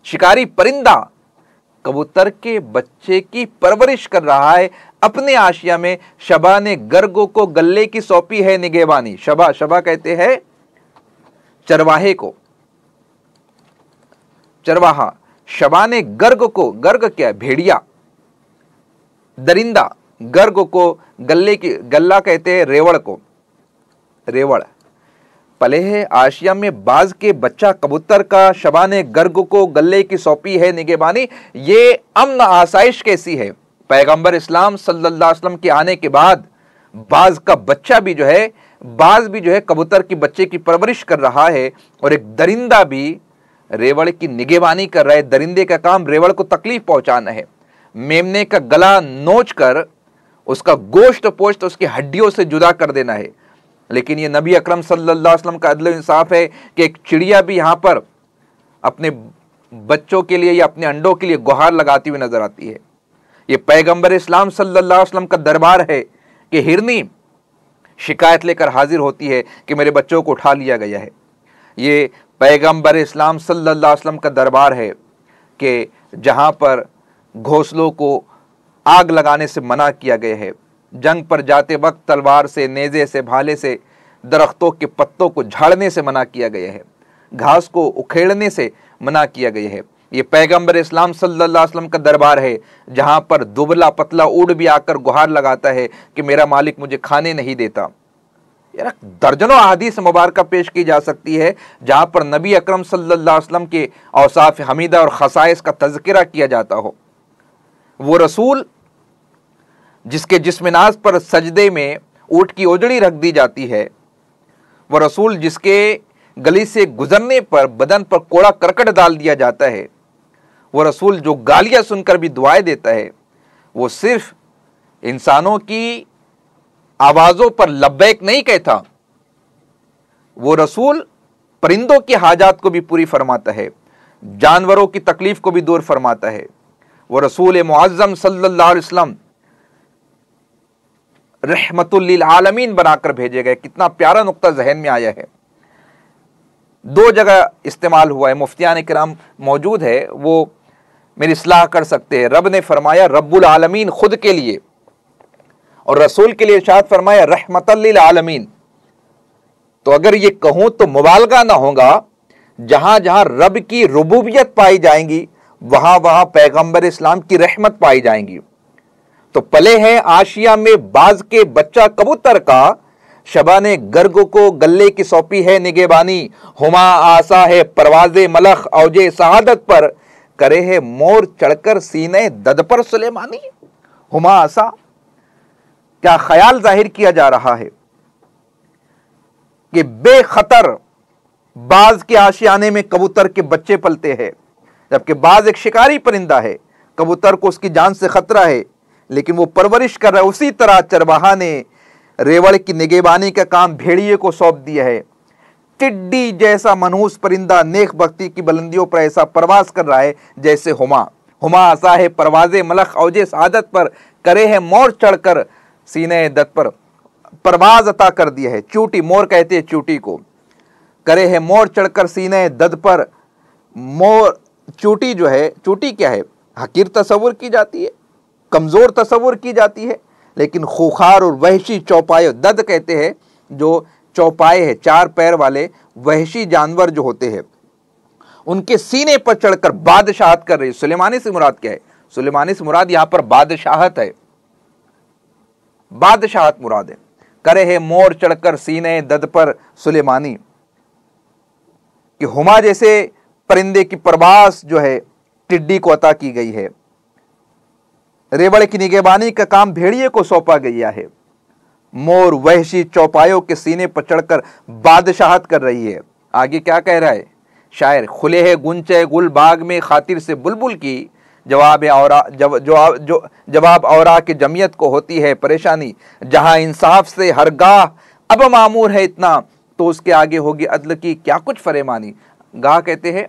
शिकारी परिंदा कबूतर के बच्चे की परवरिश कर रहा है अपने आशिया में। शबा ने गर्गों को गले की सौंपी है निगहबानी। शबा, शबा कहते हैं चरवाहे को, चरवाहा। शबा ने गर्ग को, गर्ग क्या है? भेड़िया, दरिंदा। गर्ग को गले की, गल्ला कहते हैं रेवड़ को, रेवड़। पले है आशिया में बाज के बच्चा कबूतर का, शबा ने गर्ग को गले की सौंपी है निगहबानी। ये अमन आसाइश कैसी है? पैगंबर इस्लाम सल्लल्लाहु अलैहि वसल्लम के आने के बाद बाज का बच्चा भी जो है, बाज भी जो है कबूतर की बच्चे की परवरिश कर रहा है, और एक दरिंदा भी रेवड़ की निगहबानी कर रहा है। दरिंदे का काम रेवड़ को तकलीफ पहुंचाना है, मेमने का गला नोच कर उसका गोश्त पोश्त उसकी हड्डियों से जुदा कर देना है। लेकिन ये नबी अकरम सल्लल्लाहु अलैहि वसल्लम का अदल इंसाफ है कि एक चिड़िया भी यहाँ पर अपने बच्चों के लिए या अपने अंडों के लिए गुहार लगाती हुई नजर आती है। ये पैगंबर इस्लाम सल्लल्लाहु अलैहि वसल्लम का दरबार है कि हिरनी शिकायत लेकर हाजिर होती है कि मेरे बच्चों को उठा लिया गया है। ये पैगंबर इस्लाम सल्लल्लाहु अलैहि वसल्लम का दरबार है कि जहाँ पर घोंसलों को आग लगाने से मना किया गया है, जंग पर जाते वक्त तलवार से, नेज़े से, भाले से दरख्तों के पत्तों को झाड़ने से मना किया गया है, घास को उखेड़ने से मना किया गया है। ये पैगंबर इस्लाम सल्लल्लाहु अलैहि वसल्लम का दरबार है, जहाँ पर दुबला पतला ऊँट भी आकर गुहार लगाता है कि मेरा मालिक मुझे खाने नहीं देता। यार दर्जनों अहादीस मुबारका पेश की जा सकती है जहाँ पर नबी अकरम सल्लल्लाहु अलैहि वसल्लम के औसाफ हमीदा और खसाइस का तज़किरा किया जाता हो। वो रसूल जिसके जिस्म-ए-नाज़ पर सजदे में ऊँट की ओजड़ी रख दी जाती है, वो रसूल जिसके गली से गुजरने पर बदन पर कोड़ा करकट डाल दिया जाता है, वो रसूल जो गालियां सुनकर भी दुआएं देता है, वो सिर्फ इंसानों की आवाज़ों पर लब्बैक नहीं कहता, वो रसूल परिंदों की हाजात को भी पूरी फरमाता है, जानवरों की तकलीफ को भी दूर फरमाता है। वो रसूल मुअज़्ज़म सल्लल्लाहु अलैहि वसल्लम रहमतुल लिल आलमीन बनाकर भेजे गए। कितना प्यारा नुक्ता जहन में आया है। 2 जगह इस्तेमाल हुआ है, मुफ्तियान किराम मौजूद है, वो मेरी इस्लाह कर सकते हैं। रब ने फरमाया रब्बुल आलमीन खुद के लिए, और रसूल के लिए इरशाद फरमाया रहमतल लिल आलमीन। तो अगर ये कहूं तो मुबालगा ना होगा, जहां जहां रब की रुबूबियत पाई जाएंगी वहां वहां पैगंबर इस्लाम की रहमत पाई जाएंगी। तो पले हैं आशिया में बाज के बच्चा कबूतर का, शबाने गर्ग को गले की सौंपी है निगेबानी, हुमा आसा है परवाजे मलख औजे शहादत पर, करे है मोर चढ़कर सीने दद पर सुलेमानी। हुमा आसा, क्या ख्याल जाहिर किया जा रहा है कि बेखतर बाज के आशियाने में कबूतर के बच्चे पलते हैं, जबकि बाज एक शिकारी परिंदा है, कबूतर को उसकी जान से खतरा है, लेकिन वो परवरिश कर रहा है। उसी तरह चरवाहा ने रेवड़ की निगेबानी का काम भेड़िए को सौंप दिया है। टिड्डी जैसा मनहूस परिंदा नेक बख्ती की बुलंदियों पर ऐसा परवास कर रहा है जैसे हुमा आसा है परवाजे मलख औजे सादत पर, करे है मोर चढ़कर सीने दत पर, परवाज अता कर दिया है। चूटी, मोर कहते हैं चूटी को, करे है मोर चढ़कर सीने दद पर। मोर चूटी जो है, चूटी क्या है, हकीर तस्वुर की जाती है, कमजोर तस्वुर की जाती है, लेकिन खूखार और वहशी चौपाए, दद कहते हैं जो चौपाए है, 4 पैर वाले वहशी जानवर जो होते हैं, उनके सीने पर चढ़कर बादशाहत कर रही है। सुलेमानी से मुराद क्या है? सुलेमानी से मुराद यहां पर बादशाहत है, बादशाहत मुराद है। करे है मोर चढ़कर सीने दद पर सुलेमानी, कि हुमा जैसे परिंदे की परवास जो है टिड्डी को अता की गई है। रेवड़ की निगहबानी का काम भेड़िए को सौंपा गया है। मोर वहशी चौपायों के सीने पर चढ़कर बादशाहत कर रही है। आगे क्या कह रहा है शायर? खुले है गुंचे गुल बाग में खातिर से बुलबुल की, जवाब औरा की जमियत को होती है परेशानी। जहां इंसाफ से हरगाह अब मामूर है इतना, तो उसके आगे होगी अदल की क्या कुछ फरेमानी। गाह कहते हैं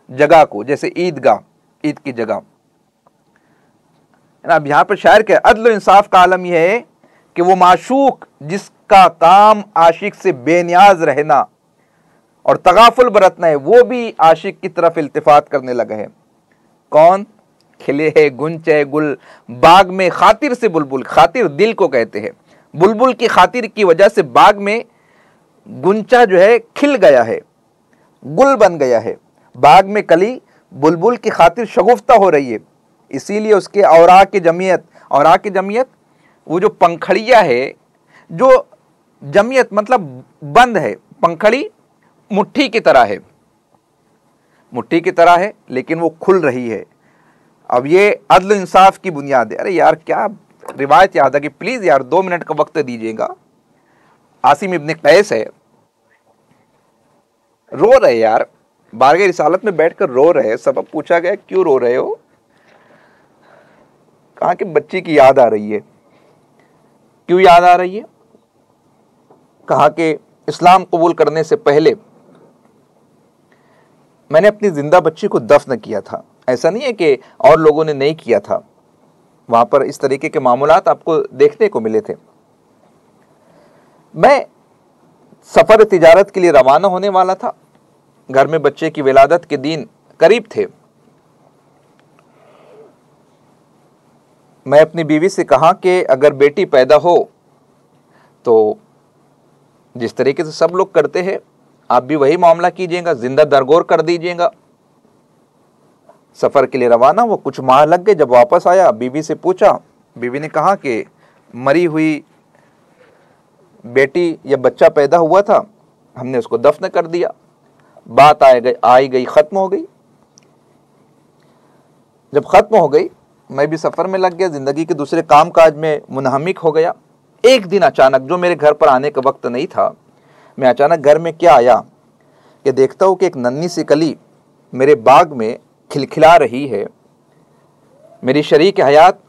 जगह को, जैसे ईदगाह, ईद की जगह। अब यहां पर शायर के अदल इंसाफ का आलम यह है कि वो माशूक जिसका काम आशिक से बेनियाज रहना और तगाफुल बरतना है, वो भी आशिक की तरफ इल्तिफात करने लगा है। कौन? खिले है गुंचे गुल बाग में खातिर से बुलबुल। खातिर दिल को कहते हैं। बुलबुल की खातिर की वजह से बाग में गुंचा जो है खिल गया है, गुल बन गया है। बाग में कली बुलबुल की खातिर शगुफ्ता हो रही है, इसीलिए उसके औरा की जमियत, औरा की जमियत वो जो पंखड़िया है, जो जमियत मतलब बंद है, पंखड़ी मुट्ठी की तरह है, मुट्ठी की तरह है लेकिन वो खुल रही है। अब ये अदल इंसाफ की बुनियाद है। अरे यार क्या रिवायत याद है कि प्लीज यार 2 मिनट का वक्त दीजिएगा। आसिम इब्न कैस है, रो रहे यार, बारगाह रिसालत में बैठकर रो रहे। सबब पूछा गया क्यों रो रहे हो? कहा कि बच्ची की याद आ रही है। क्यों याद आ रही है? कहा कि इस्लाम कबूल करने से पहले मैंने अपनी जिंदा बच्ची को दफन किया था। ऐसा नहीं है कि और लोगों ने नहीं किया था, वहां पर इस तरीके के मामूलात आपको देखने को मिले थे। मैं सफर तिजारत के लिए रवाना होने वाला था। घर में बच्चे की विलादत के दिन करीब थे। मैं अपनी बीवी से कहा कि अगर बेटी पैदा हो तो जिस तरीके से सब लोग करते हैं आप भी वही मामला कीजिएगा, जिंदा दरगोर कर दीजिएगा। सफर के लिए रवाना, वो कुछ माह लग गए। जब वापस आया बीवी से पूछा, बीवी ने कहा कि मरी हुई बेटी या बच्चा पैदा हुआ था, हमने उसको दफन कर दिया। बात आई गई खत्म हो गई। जब खत्म हो गई मैं भी सफर में लग गया, जिंदगी के दूसरे काम काज में मुनहमिक हो गया। एक दिन अचानक, जो मेरे घर पर आने का वक्त नहीं था, मैं अचानक घर में क्या आया कि देखता हूँ कि एक नन्ही सी कली मेरे बाग में खिलखिला रही है। मेरी शरीक हयात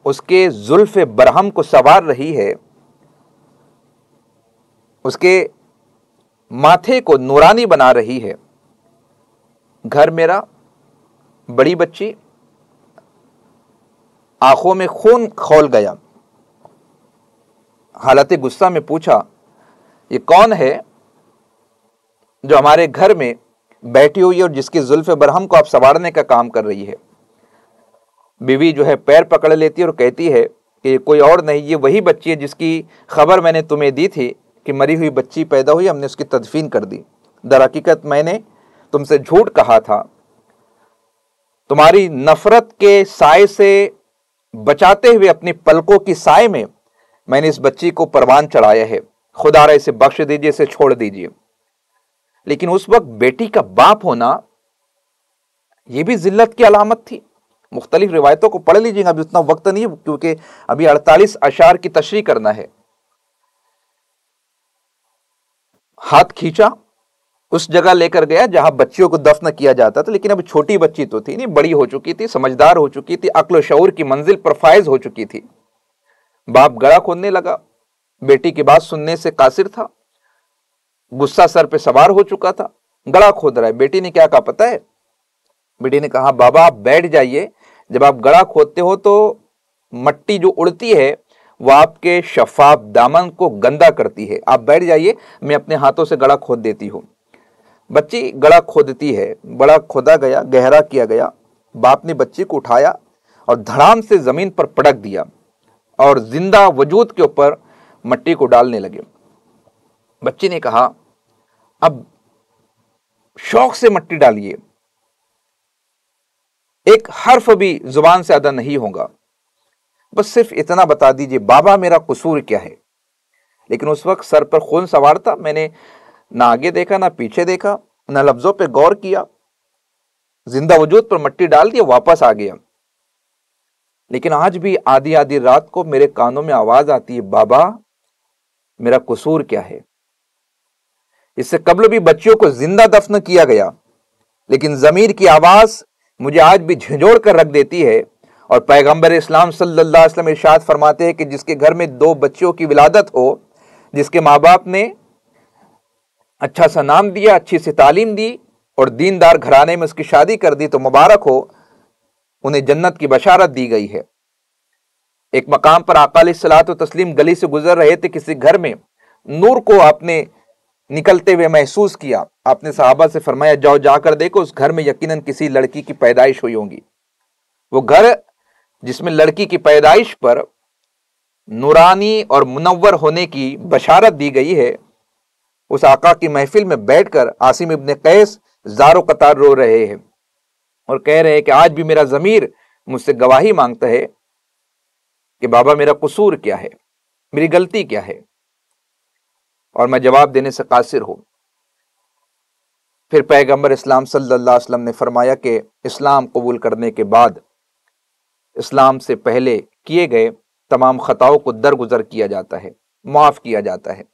उसके जुल्फ़े बरहम को संवार रही है, उसके माथे को नूरानी बना रही है। घर मेरा, बड़ी बच्ची, आंखों में खून खौल गया। हालत गुस्सा में पूछा, ये कौन है जो हमारे घर में बैठी हुई है और जिसकी जुल्फ़े बरहम को आप संवारने का काम कर रही है? बीवी जो है पैर पकड़ लेती है और कहती है कि कोई और नहीं, ये वही बच्ची है जिसकी खबर मैंने तुम्हें दी थी कि मरी हुई बच्ची पैदा हुई, हमने उसकी तदफीन कर दी। दर हकीकत मैंने तुमसे झूठ कहा था। तुम्हारी नफरत के साए से बचाते हुए अपनी पलकों की साए में मैंने इस बच्ची को परवान चढ़ाया है। खुदा इसे बख्श दीजिए, इसे छोड़ दीजिए। लेकिन उस वक्त बेटी का बाप होना यह भी जिल्लत की अलामत थी। मुख्तलिफ रिवायतों को पढ़ लीजिएगा, अभी उतना वक्त नहीं है क्योंकि अभी 48 अशार की तशरीह करना है। हाथ खींचा, उस जगह लेकर गया जहां बच्चियों को दफन किया जाता था। लेकिन अब छोटी बच्ची तो थी नहीं, बड़ी हो चुकी थी, समझदार हो चुकी थी, अक्ल शऊर की मंजिल पर फायज हो चुकी थी। बाप गड़ा खोदने लगा, बेटी की बात सुनने से कासिर था, गुस्सा सर पे सवार हो चुका था, गड़ा खोद रहा है। बेटी ने क्या कहा पता है? बेटी ने कहा, बाबा आप बैठ जाइए, जब आप गड़ा खोदते हो तो मट्टी जो उड़ती है वो आपके शफाफ दामन को गंदा करती है, आप बैठ जाइए, मैं अपने हाथों से गड़ा खोद देती हूं। बच्ची गड़ा खोदती है, बड़ा खोदा गया, गहरा किया गया। बाप ने बच्ची को उठाया और धड़ाम से जमीन पर पटक दिया और जिंदा वजूद के ऊपर मट्टी को डालने लगे। बच्ची ने कहा, अब शौक से मट्टी डालिए, एक हर्फ भी जुबान से अदा नहीं होगा, बस सिर्फ इतना बता दीजिए बाबा मेरा कसूर क्या है। लेकिन उस वक्त सर पर खून सवार था, मैंने ना आगे देखा ना पीछे देखा, ना लफ्जों पे गौर किया, जिंदा वजूद पर मट्टी डाल दिया, वापस आ गया। लेकिन आज भी आधी आधी रात को मेरे कानों में आवाज आती है, बाबा मेरा कसूर क्या है। इससे कबल भी बच्चियों को जिंदा दफन किया गया, लेकिन जमीर की आवाज मुझे आज भी झंझोड़ कर रख देती है। और पैगंबर इस्लाम सल्लल्लाहु अलैहि वसल्लम इरशाद फरमाते हैं कि जिसके घर में 2 बच्चियों की विलादत हो, जिसके माँ बाप ने अच्छा सा नाम दिया, अच्छी सी तालीम दी और दीनदार घराने में उसकी शादी कर दी, तो मुबारक हो, उन्हें जन्नत की बशारत दी गई है। एक मकाम पर आका अलैहिस्सलातु तस्लीम गली से गुजर रहे थे, किसी घर में नूर को आपने निकलते हुए महसूस किया। आपने सहाबा से फरमाया, जाओ जाकर देखो, उस घर में यकीनन किसी लड़की की पैदाइश हुई होगी। वो घर जिसमें लड़की की पैदाइश पर नूरानी और मुनव्वर होने की बशारत दी गई है, उस आका की महफिल में बैठकर आसिम इब्ने कैस ज़ारो कतार रो रहे हैं और कह रहे हैं कि आज भी मेरा ज़मीर मुझसे गवाही मांगता है कि बाबा मेरा कसूर क्या है, मेरी गलती क्या है, और मैं जवाब देने से कासिर हूं। फिर पैगंबर इस्लाम सल्लल्लाहु अलैहि वसल्लम ने फरमाया कि इस्लाम कबूल करने के बाद इस्लाम से पहले किए गए तमाम खताओं को दरगुजर किया जाता है, माफ किया जाता है।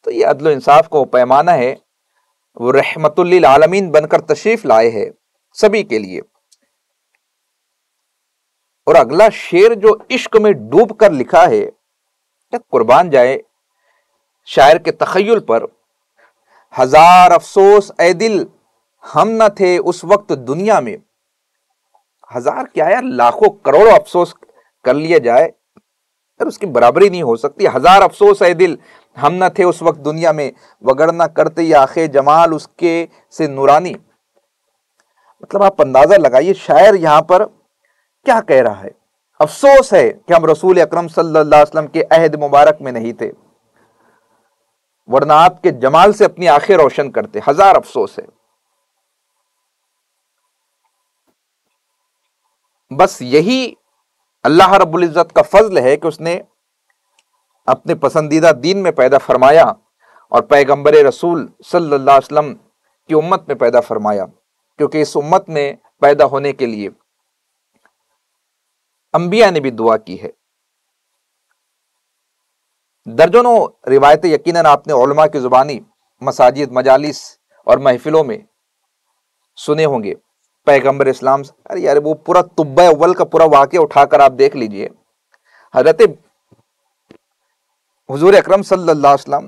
तो ये अदल इंसाफ का पैमाना है, वो रहमतुल लिल आलमीन बनकर तशरीफ लाए हैं सभी के लिए। और अगला शेर जो इश्क में डूब कर लिखा है, क्या कुर्बान जाए शायर के तखय्युल पर। हजार अफसोस ए दिल हम न थे उस वक्त दुनिया में। हजार क्या यार, लाखों करोड़ों अफसोस कर लिया जाए यार, उसकी बराबरी नहीं हो सकती। हजार अफसोस ए दिल हम न थे उस वक्त दुनिया में, वगरना करते ये आखे जमाल उसके से नूरानी। मतलब आप अंदाजा लगाइए शायर यहां पर क्या कह रहा है। अफसोस है कि हम रसूल अकरम सल्लल्लाहु अलैहि वसल्लम के अहद मुबारक में नहीं थे, वरना आपके जमाल से अपनी आंखें रोशन करते। हजार अफसोस है। बस यही अल्लाह रब्बुल इज्जत का फजल है कि उसने अपने पसंदीदा दीन में पैदा फरमाया और पैगंबर रसूल सल्लल्लाहु अलैहि वसल्लम की उम्मत में पैदा फरमाया, क्योंकि इस उम्मत में पैदा होने के लिए अंबिया ने भी दुआ की है। दर्जनों रिवायतें यकीनन आपने उलमा की जुबानी मसाजिद, मजालिस और महफिलों में सुने होंगे। पैगंबर इस्लाम, अरे यार वो पूरा तुब्बा अव्वल का पूरा वाक़या उठाकर आप देख लीजिए। हजरत हुजूर अकरम सल्लल्लाहु अलैहि वसल्लम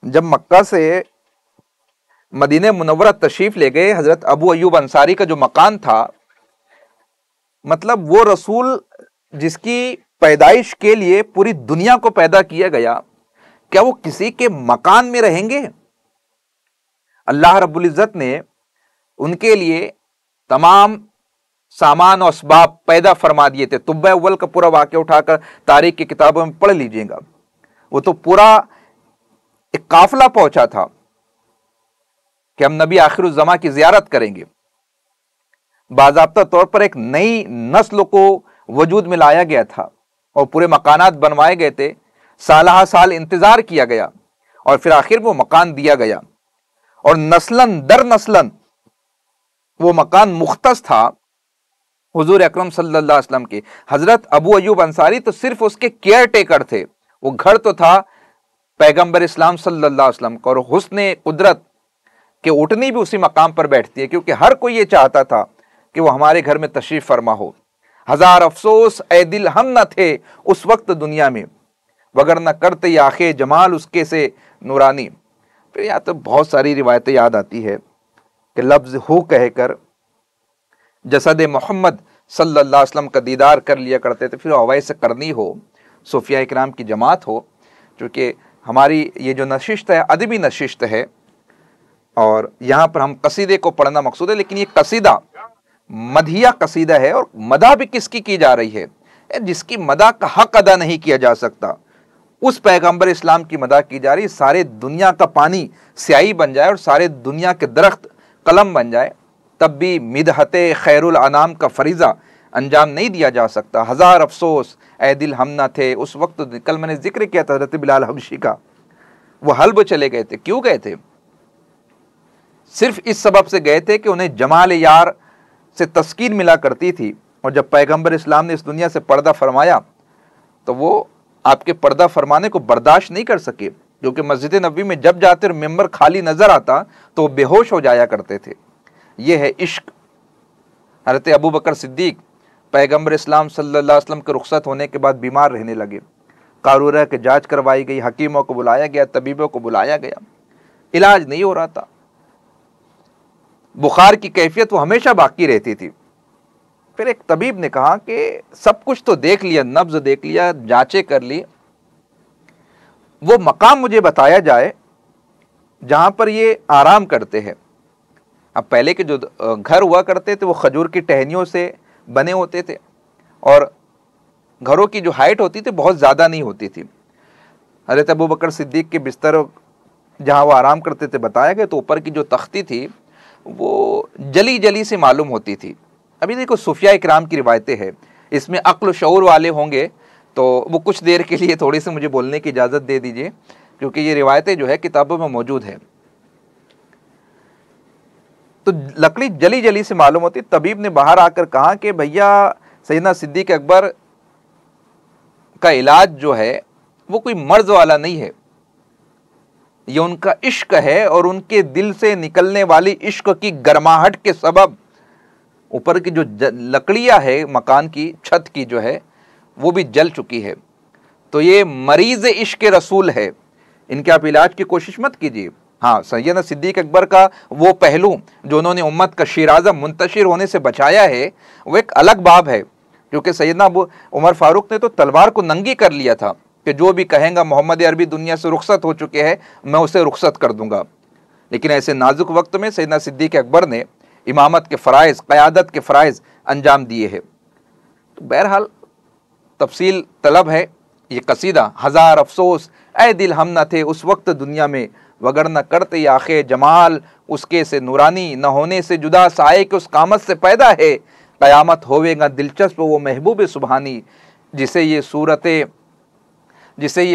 जब मक्का से मदीने मुनव्वरा तशरीफ ले गए, हजरत अबू अयूब अंसारी का जो मकान था, मतलब वो रसूल जिसकी पैदाइश के लिए पूरी दुनिया को पैदा किया गया, क्या वो किसी के मकान में रहेंगे? अल्लाह रब्बुल इज्जत ने उनके लिए तमाम सामान और असबाब पैदा फरमा दिए थे। तुब्बा अव्वल का पूरा वाक़या उठाकर तारीख की किताबों में पढ़ लीजिएगा। वो तो पूरा एक काफिला पहुंचा था कि हम नबी आखिरुज़्ज़मा की जियारत करेंगे। बाज़ाब्ता तौर पर एक नई नस्ल को वजूद में लाया गया था और पूरे मकानात बनवाए गए थे। साल साल इंतजार किया गया और फिर आखिर वो मकान दिया गया और नस्लन दर नस्लन वो मकान मुख्तस था हुजूर अकरम सल्लल्लाहु अलैहि वसल्लम के। हजरत अबू अयूब अंसारी तो सिर्फ उसके केयर टेकर थे। वो घर तो था पैगंबर इस्लाम सल्लल्लाहु अलैहि वसल्लम का, और हुस्ने कुदरत के उठनी भी उसी मकाम पर बैठती है, क्योंकि हर कोई ये चाहता था कि वो हमारे घर में तशरीफ फरमा हो। हजार अफसोस ए दिल हम न थे उस वक्त दुनिया में, वगर न करते ये आखे जमाल उसके से नूरानी। फिर यहाँ तो बहुत सारी रिवायतें याद आती है कि लफ्ज हो कहकर जसद मोहम्मद सल्लल्लाहु अलैहि वसल्लम का दीदार कर लिया करते थे। फिर अवैस करनी हो, सूफिया इकराम की जमात हो, क्योंकि हमारी ये जो नशिस्त है अदबी नशिस्त है और यहाँ पर हम कसीदे को पढ़ना मकसूद है, लेकिन ये कसीदा मदिया कसीदा है और मदा भी किसकी की जा रही है? जिसकी मदा का हक अदा नहीं किया जा सकता, उस पैगंबर इस्लाम की मदा की जा रही। सारे दुनिया का पानी स्याही बन जाए और सारे दुनिया के दरख्त कलम बन जाए, तब भी मिदहते खैरुल अनाम का फरीज़ा अंजाम नहीं दिया जा सकता। हजार अफसोस ए दिल हम ना थे उस वक्त। कल मैंने जिक्र किया था हज़रत बिलाल हबशी का, वो हल्ब चले गए थे। क्यों गए थे? सिर्फ इस सबब से गए थे कि उन्हें जमाल यार से तस्कीन मिला करती थी, और जब पैगंबर इस्लाम ने इस दुनिया से पर्दा फरमाया तो वो आपके पर्दा फरमाने को बर्दाश्त नहीं कर सके, क्योंकि मस्जिद नबी में जब जाते और मेंबर खाली नजर आता तो वो बेहोश हो जाया करते थे। ये है इश्क। हज़रत अबू बकर सिद्दीक पैगंबर इस्लाम सल्लल्लाहु अलैहि वसल्लम के रुखसत होने के बाद बीमार रहने लगे। कारूरा की जांच करवाई गई, हकीमों को बुलाया गया, तबीबों को बुलाया गया, इलाज नहीं हो रहा था। बुखार की कैफियत वो हमेशा बाकी रहती थी। फिर एक तबीब ने कहा कि सब कुछ तो देख लिया, नब्ज देख लिया, जांचें कर ली, वो मकाम मुझे बताया जाए जहां पर ये आराम करते हैं। अब पहले के जो घर हुआ करते थे वो खजूर की टहनियों से बने होते थे और घरों की जो हाइट होती थी बहुत ज़्यादा नहीं होती थी। हज़रत अबू बकर सिद्दीक के बिस्तर जहाँ वो आराम करते थे बताया गया, तो ऊपर की जो तख्ती थी वो जली जली से मालूम होती थी। अभी देखो सूफिया इकराम की रिवायतें हैं, इसमें अक्ल शऊर वाले होंगे तो वो कुछ देर के लिए थोड़ी सी मुझे बोलने की इजाज़त दे दीजिए, क्योंकि ये रिवायतें जो है किताबों में मौजूद है। तो लकड़ी जली जली से मालूम होती। तबीब ने बाहर आकर कहा कि भैया सैयदना सिद्दीक अकबर का इलाज जो है वो कोई मर्ज वाला नहीं है, ये उनका इश्क है, और उनके दिल से निकलने वाली इश्क की गर्माहट के सबब ऊपर की जो लकड़ियां है मकान की छत की जो है वो भी जल चुकी है। तो ये मरीज इश्क रसूल है, इनके आप इलाज की कोशिश मत कीजिए। हाँ, सैयदना सिद्दीक अकबर का वो पहलू जो उन्होंने उम्मत का शिराज़ा मुंतशिर होने से बचाया है वो एक अलग बाब है, क्योंकि सैयदना उमर फारूक ने तो तलवार को नंगी कर लिया था कि जो भी कहेगा मोहम्मद अरबी दुनिया से रुखसत हो चुके हैं, मैं उसे रुखसत कर दूंगा। लेकिन ऐसे नाजुक वक्त में सैयदना सिद्दीक अकबर ने इमामत के फ़राइज़, क़यादत के फ़राइज़ अंजाम दिए हैं। तो बहरहाल तफसील तलब है ये कसीदा। हज़ार अफसोस ऐ दिल हम न थे उस वक्त दुनिया में, वगर न करते आखे जमाल उसके से नूरानी, न होने से जुदा साए के उस कामत से पैदा है। क़यामत होवेगा दिलचस्प वो महबूब सुबहानी, जिसे ये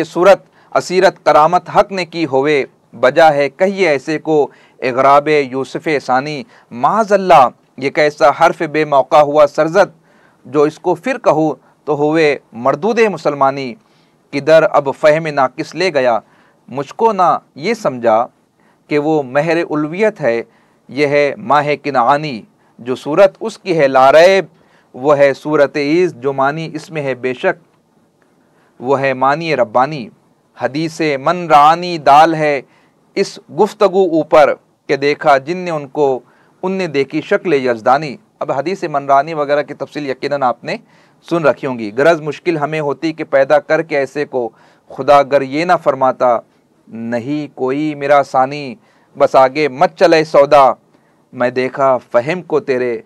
सूरत असीरत करामत हक ने की होवे। बजा है कहिए ऐसे को इग़राब यूसुफ़ सानी, माज़अल्लाह ये कैसा हर्फ बेमौका हुआ सरजद, जो इसको फिर कहूँ तो हुए मरदूद मुसलमानी। किधर अब फ़हम नाकिस ले गया मुझको ना ये समझा, कि वो महर उल्वियत है यह है माह किनानी। जो सूरत उसकी है लारैब वो है सूरत ईज़, जो मानी इसमें है बेशक वो है मानी रब्बानी। हदीस मन रानी दाल है इस गुफ्तगू ऊपर, के देखा जिनने उनने देखी शक्ल यज़दानी। अब हदीस मनरानी वगैरह की तफसील यकीनन आपने सुन रखी होंगी। गरज मुश्किल हमें होती कि पैदा करके ऐसे को, खुदा अगर ये ना फरमाता नहीं कोई मेरा सानी। बस आगे मत चले सौदा मैं देखा फ़हम को तेरे,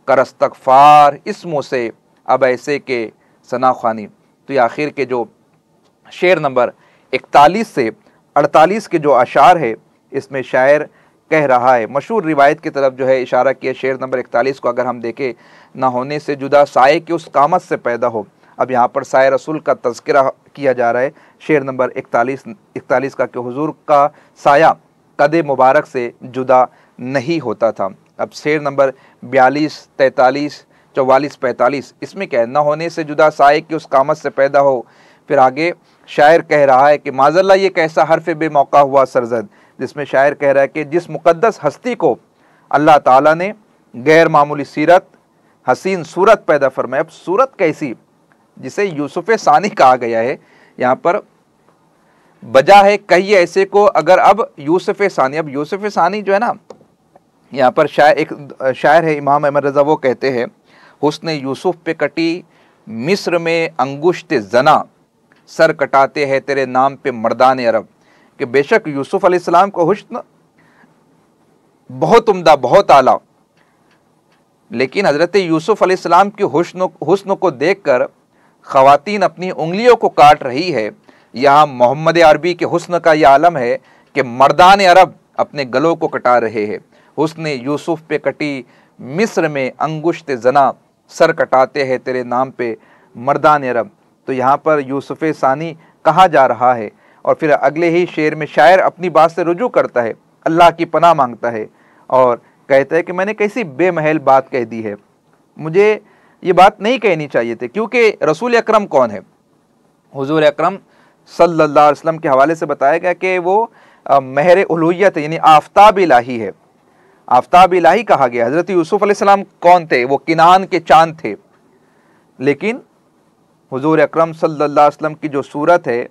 कर इस्तग़फ़ार इसमों से अब ऐसे के सना ख़्वानी। तो ये आखिर के जो शेर नंबर 41 से 48 के जो अशार है, इसमें शायर कह रहा है, मशहूर रिवायत की तरफ जो है इशारा किया। शेर नंबर 41 को अगर हम देखें, ना होने से जुदा साए के उस कामत से पैदा हो। अब यहाँ पर साए रसूल का तज़किरा किया जा रहा है शेर नंबर 41 का, कि हुजूर का साया कदे मुबारक से जुदा नहीं होता था। अब शेर नंबर 42, 43, 44, 45 इसमें क्या है, ना होने से जुदा साए के उस कामत से पैदा हो। फिर आगे शायर कह रहा है कि माज़अल्लाह ये कैसा हर्फ बेमौका हुआ सरजद, जिसमें शायर कह रहा है कि जिस मुक़द्दस हस्ती को अल्लाह ताला ने गैर मामूली सीरत हसीन सूरत पैदा फरमाया। अब सूरत कैसी, जिसे यूसुफ़ सानी कहा गया है, यहाँ पर बजा है कहिए ऐसे को अगर अब यूसुफ़ सानी। अब यूसुफ़ सानी जो है ना, यहाँ पर एक शायर है इमाम अहमद रज़ा, वो कहते हैं हुस्न यूसुफ़ पे कटी मिस्र में अंगुश्त जना, सर कटाते हैं तेरे नाम पे मर्दान अरब। कि बेशक यूसुफ़ अलैहिस्सलाम को हुस्न बहुत उम्दा बहुत आला, लेकिन हज़रत यूसुफ़ अलैहिस्सलाम की हुस्न को देखकर ख़वातीन अपनी उंगलियों को काट रही है। यहाँ मोहम्मद अरबी के हुस्न का यह आलम है कि मर्दान अरब अपने गलों को कटा रहे हैं। हुस्न यूसुफ़ पे कटी मिस्र में अंगुश्त जना, सर कटाते हैं तेरे नाम पे मर्दान अरब। तो यहाँ पर यूसुफ़ सानी कहा जा रहा है। और फिर अगले ही शेर में शायर अपनी बात से रुजू करता है, अल्लाह की पनाह मांगता है और कहता है कि मैंने कैसी बेमहल बात कह दी है, मुझे ये बात नहीं कहनी चाहिए थी। क्योंकि रसूल अकरम कौन है, हुजूर अकरम सल्लल्लाहु अलैहि वसल्लम के हवाले से बताया गया कि वो महर उलूहियत यानी आफ्ताब इलाही है। आफ्ताब इलाही कहा गया। हज़रत यूसुफ़ अलैहिस्सलाम कौन थे, वो किनान के चांद थे। लेकिन हुजूर अकरम सल्लल्लाहु अलैहि वसल्लम की जो सूरत है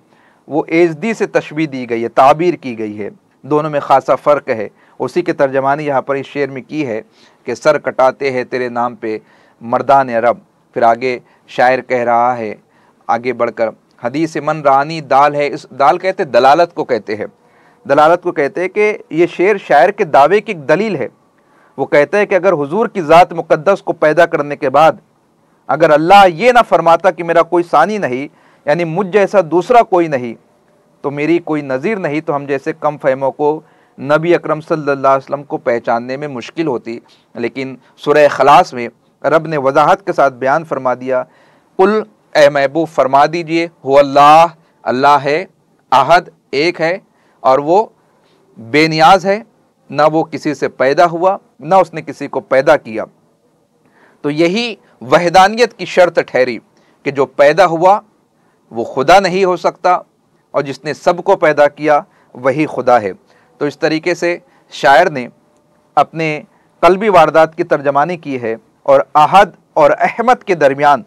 वो एजदी से तशबीह दी गई है, ताबीर की गई है। दोनों में खासा फ़र्क है। उसी के तर्जमानी यहाँ पर इस शेर में की है कि सर कटाते हैं तेरे नाम पे मर्दान अरब। फिर आगे शायर कह रहा है आगे बढ़कर, हदीस मन रानी दाल है, इस दाल कहते दलालत को कहते हैं, दलालत को कहते हैं कि ये शेर शायर के दावे की एक दलील है। वो कहता है कि अगर हुजूर की ज़ात मुक़द्दस को पैदा करने के बाद अगर अल्लाह ये ना फरमाता कि मेरा कोई सानी नहीं, यानी मुझ जैसा दूसरा कोई नहीं, तो मेरी कोई नज़ीर नहीं, तो हम जैसे कम फहमों को नबी अकरम सल्लल्लाहु अलैहि वसल्लम को पहचानने में मुश्किल होती। लेकिन सूरह खलास में रब ने वजाहत के साथ बयान फरमा दिया, कुल ए महबूब फरमा दीजिए, हु अल्लाह, अल्लाह है, आहद एक है और वो बेनियाज है, ना वो किसी से पैदा हुआ ना उसने किसी को पैदा किया। तो यही वहदानियत की शर्त ठहरी कि जो पैदा हुआ वो खुदा नहीं हो सकता और जिसने सबको पैदा किया वही खुदा है। तो इस तरीके से शायर ने अपने कल्बी वारदात की तर्जमानी की है और आहद और अहमद के दरमियान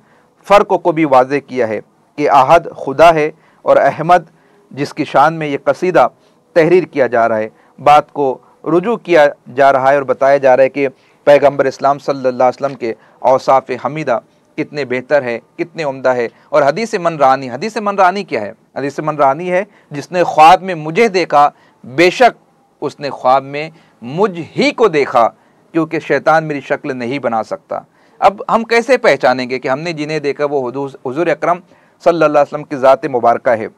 फ़र्क को भी वाज़ेह किया है कि आहद खुदा है और अहमद जिसकी शान में ये कसीदा तहरीर किया जा रहा है, बात को रुजू किया जा रहा है और बताया जा रहा है कि पैगम्बर इस्लाम सल्लल्लाहु अलैहि वसल्लम के औसाफ़ हमीदा कितने बेहतर है, कितने उम्दा है। और हदीस मनरानी, हदीस मनरानी क्या है? हदीस मनरानी है जिसने ख्वाब में मुझे देखा, बेशक उसने ख्वाब में मुझ ही को देखा, क्योंकि शैतान मेरी शक्ल नहीं बना सकता। अब हम कैसे पहचानेंगे कि हमने जिन्हें देखा वो हुजूर अकरम सल्लल्लाहु अलैहि वसल्लम की ज़ात मुबारका है?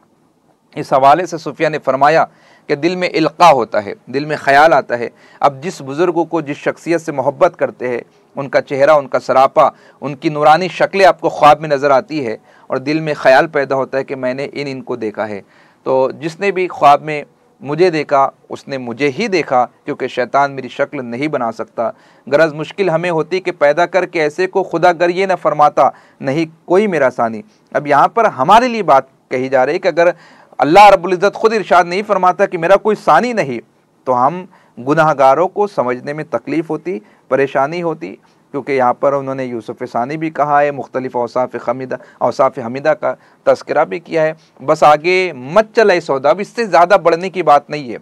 इस हवाले से सूफिया ने फरमाया कि दिल में इल्का होता है, दिल में ख्याल आता है। अब जिस बुज़ुर्गों को जिस शख्सियत से मोहब्बत करते हैं, उनका चेहरा, उनका सरापा, उनकी नूरानी शक्लें आपको ख्वाब में नज़र आती है और दिल में ख्याल पैदा होता है कि मैंने इनको देखा है। तो जिसने भी ख्वाब में मुझे देखा उसने मुझे ही देखा, क्योंकि शैतान मेरी शक्ल नहीं बना सकता। गरज मुश्किल हमें होती कि पैदा करके ऐसे को खुदा गर ये न फरमाता नहीं कोई मेरा सानी। अब यहाँ पर हमारे लिए बात कही जा रही है कि अगर अल्लाह रब्बुल इज़्ज़त खुद इरशाद नहीं फरमाता कि मेरा कोई सानी नहीं, तो हम गुनाहगारों को समझने में तकलीफ़ होती, परेशानी होती, क्योंकि यहाँ पर उन्होंने यूसुफ़ सानी भी कहा है, मुख्तलिफ़ औसाफ़ हमीदा का तज़किरा भी किया है। बस आगे मत चले सौदा, अब इससे ज़्यादा बढ़ने की बात नहीं है।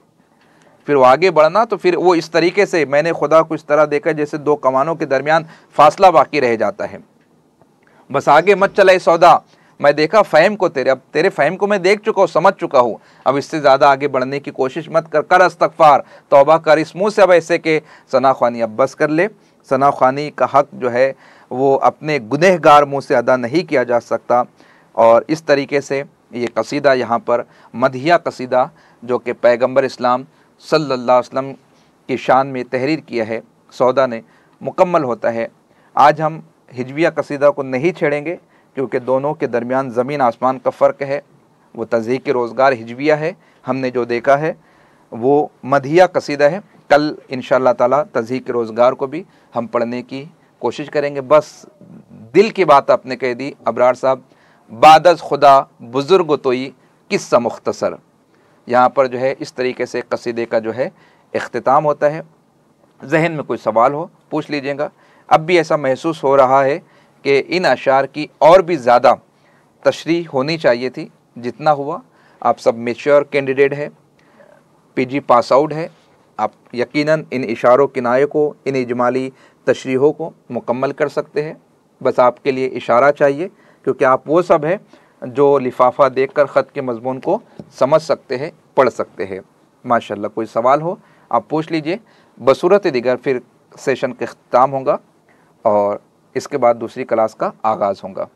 फिर वो आगे बढ़ना तो फिर वो इस तरीके से, मैंने खुदा को इस तरह देखा जैसे दो कमानों के दरमियान फासला बाकी रह जाता है। बस आगे मत चले सौदा, मैं देखा फ़हम को तेरे, अब तेरे फ़हम को मैं देख चुका हूँ, समझ चुका हूँ, अब इससे ज़्यादा आगे बढ़ने की कोशिश मत कर इस्तग़फ़ार, तौबा कर इस मुँह से, अब ऐसे के सनाख्वानी अब बस कर ले। सनाख्वानी का हक़ जो है वो अपने गुनहगार मुँह से अदा नहीं किया जा सकता। और इस तरीके से ये कसीदा यहाँ पर मदहिया कसीदा जो कि पैगम्बर इस्लाम सल्लल्लाहु अलैहि वसल्लम की शान में तहरीर किया है सौदा ने, मुकम्मल होता है। आज हम हिजविया कसीदा को नहीं छेड़ेंगे, क्योंकि दोनों के दरमियान ज़मीन आसमान का फ़र्क है। वो तज़हीक़ रोज़गार हिजविया है, हमने जो देखा है वो मदहिया कसीदा है। कल इंशाअल्लाह ताला तज़हीक़ रोज़गार को भी हम पढ़ने की कोशिश करेंगे। बस दिल की बात आपने कह दी अबरार साहब, बादज़ खुदा बुज़ुर्ग तोई किस्सा मुख्तसर। यहाँ पर जो है इस तरीके से कसीदे का जो है इख्तिताम होता है। जहन में कोई सवाल हो पूछ लीजिएगा। अब भी ऐसा महसूस हो रहा है कि इन अशार की और भी ज़्यादा तशरीह होनी चाहिए थी, जितना हुआ। आप सब मैच्योर कैंडिडेट है, पीजी पास आउट है, आप यकीनन इन इशारों किनाये को, इन इजमाली तशरीहों को मुकम्मल कर सकते हैं। बस आपके लिए इशारा चाहिए, क्योंकि आप वो सब है जो लिफाफा देखकर ख़त के मज़मून को समझ सकते हैं, पढ़ सकते हैं। माशाल्लाह, कोई सवाल हो आप पूछ लीजिए। बसूरत दिगर फिर सेशन का इख्तिताम होगा और इसके बाद दूसरी क्लास का आगाज़ होगा।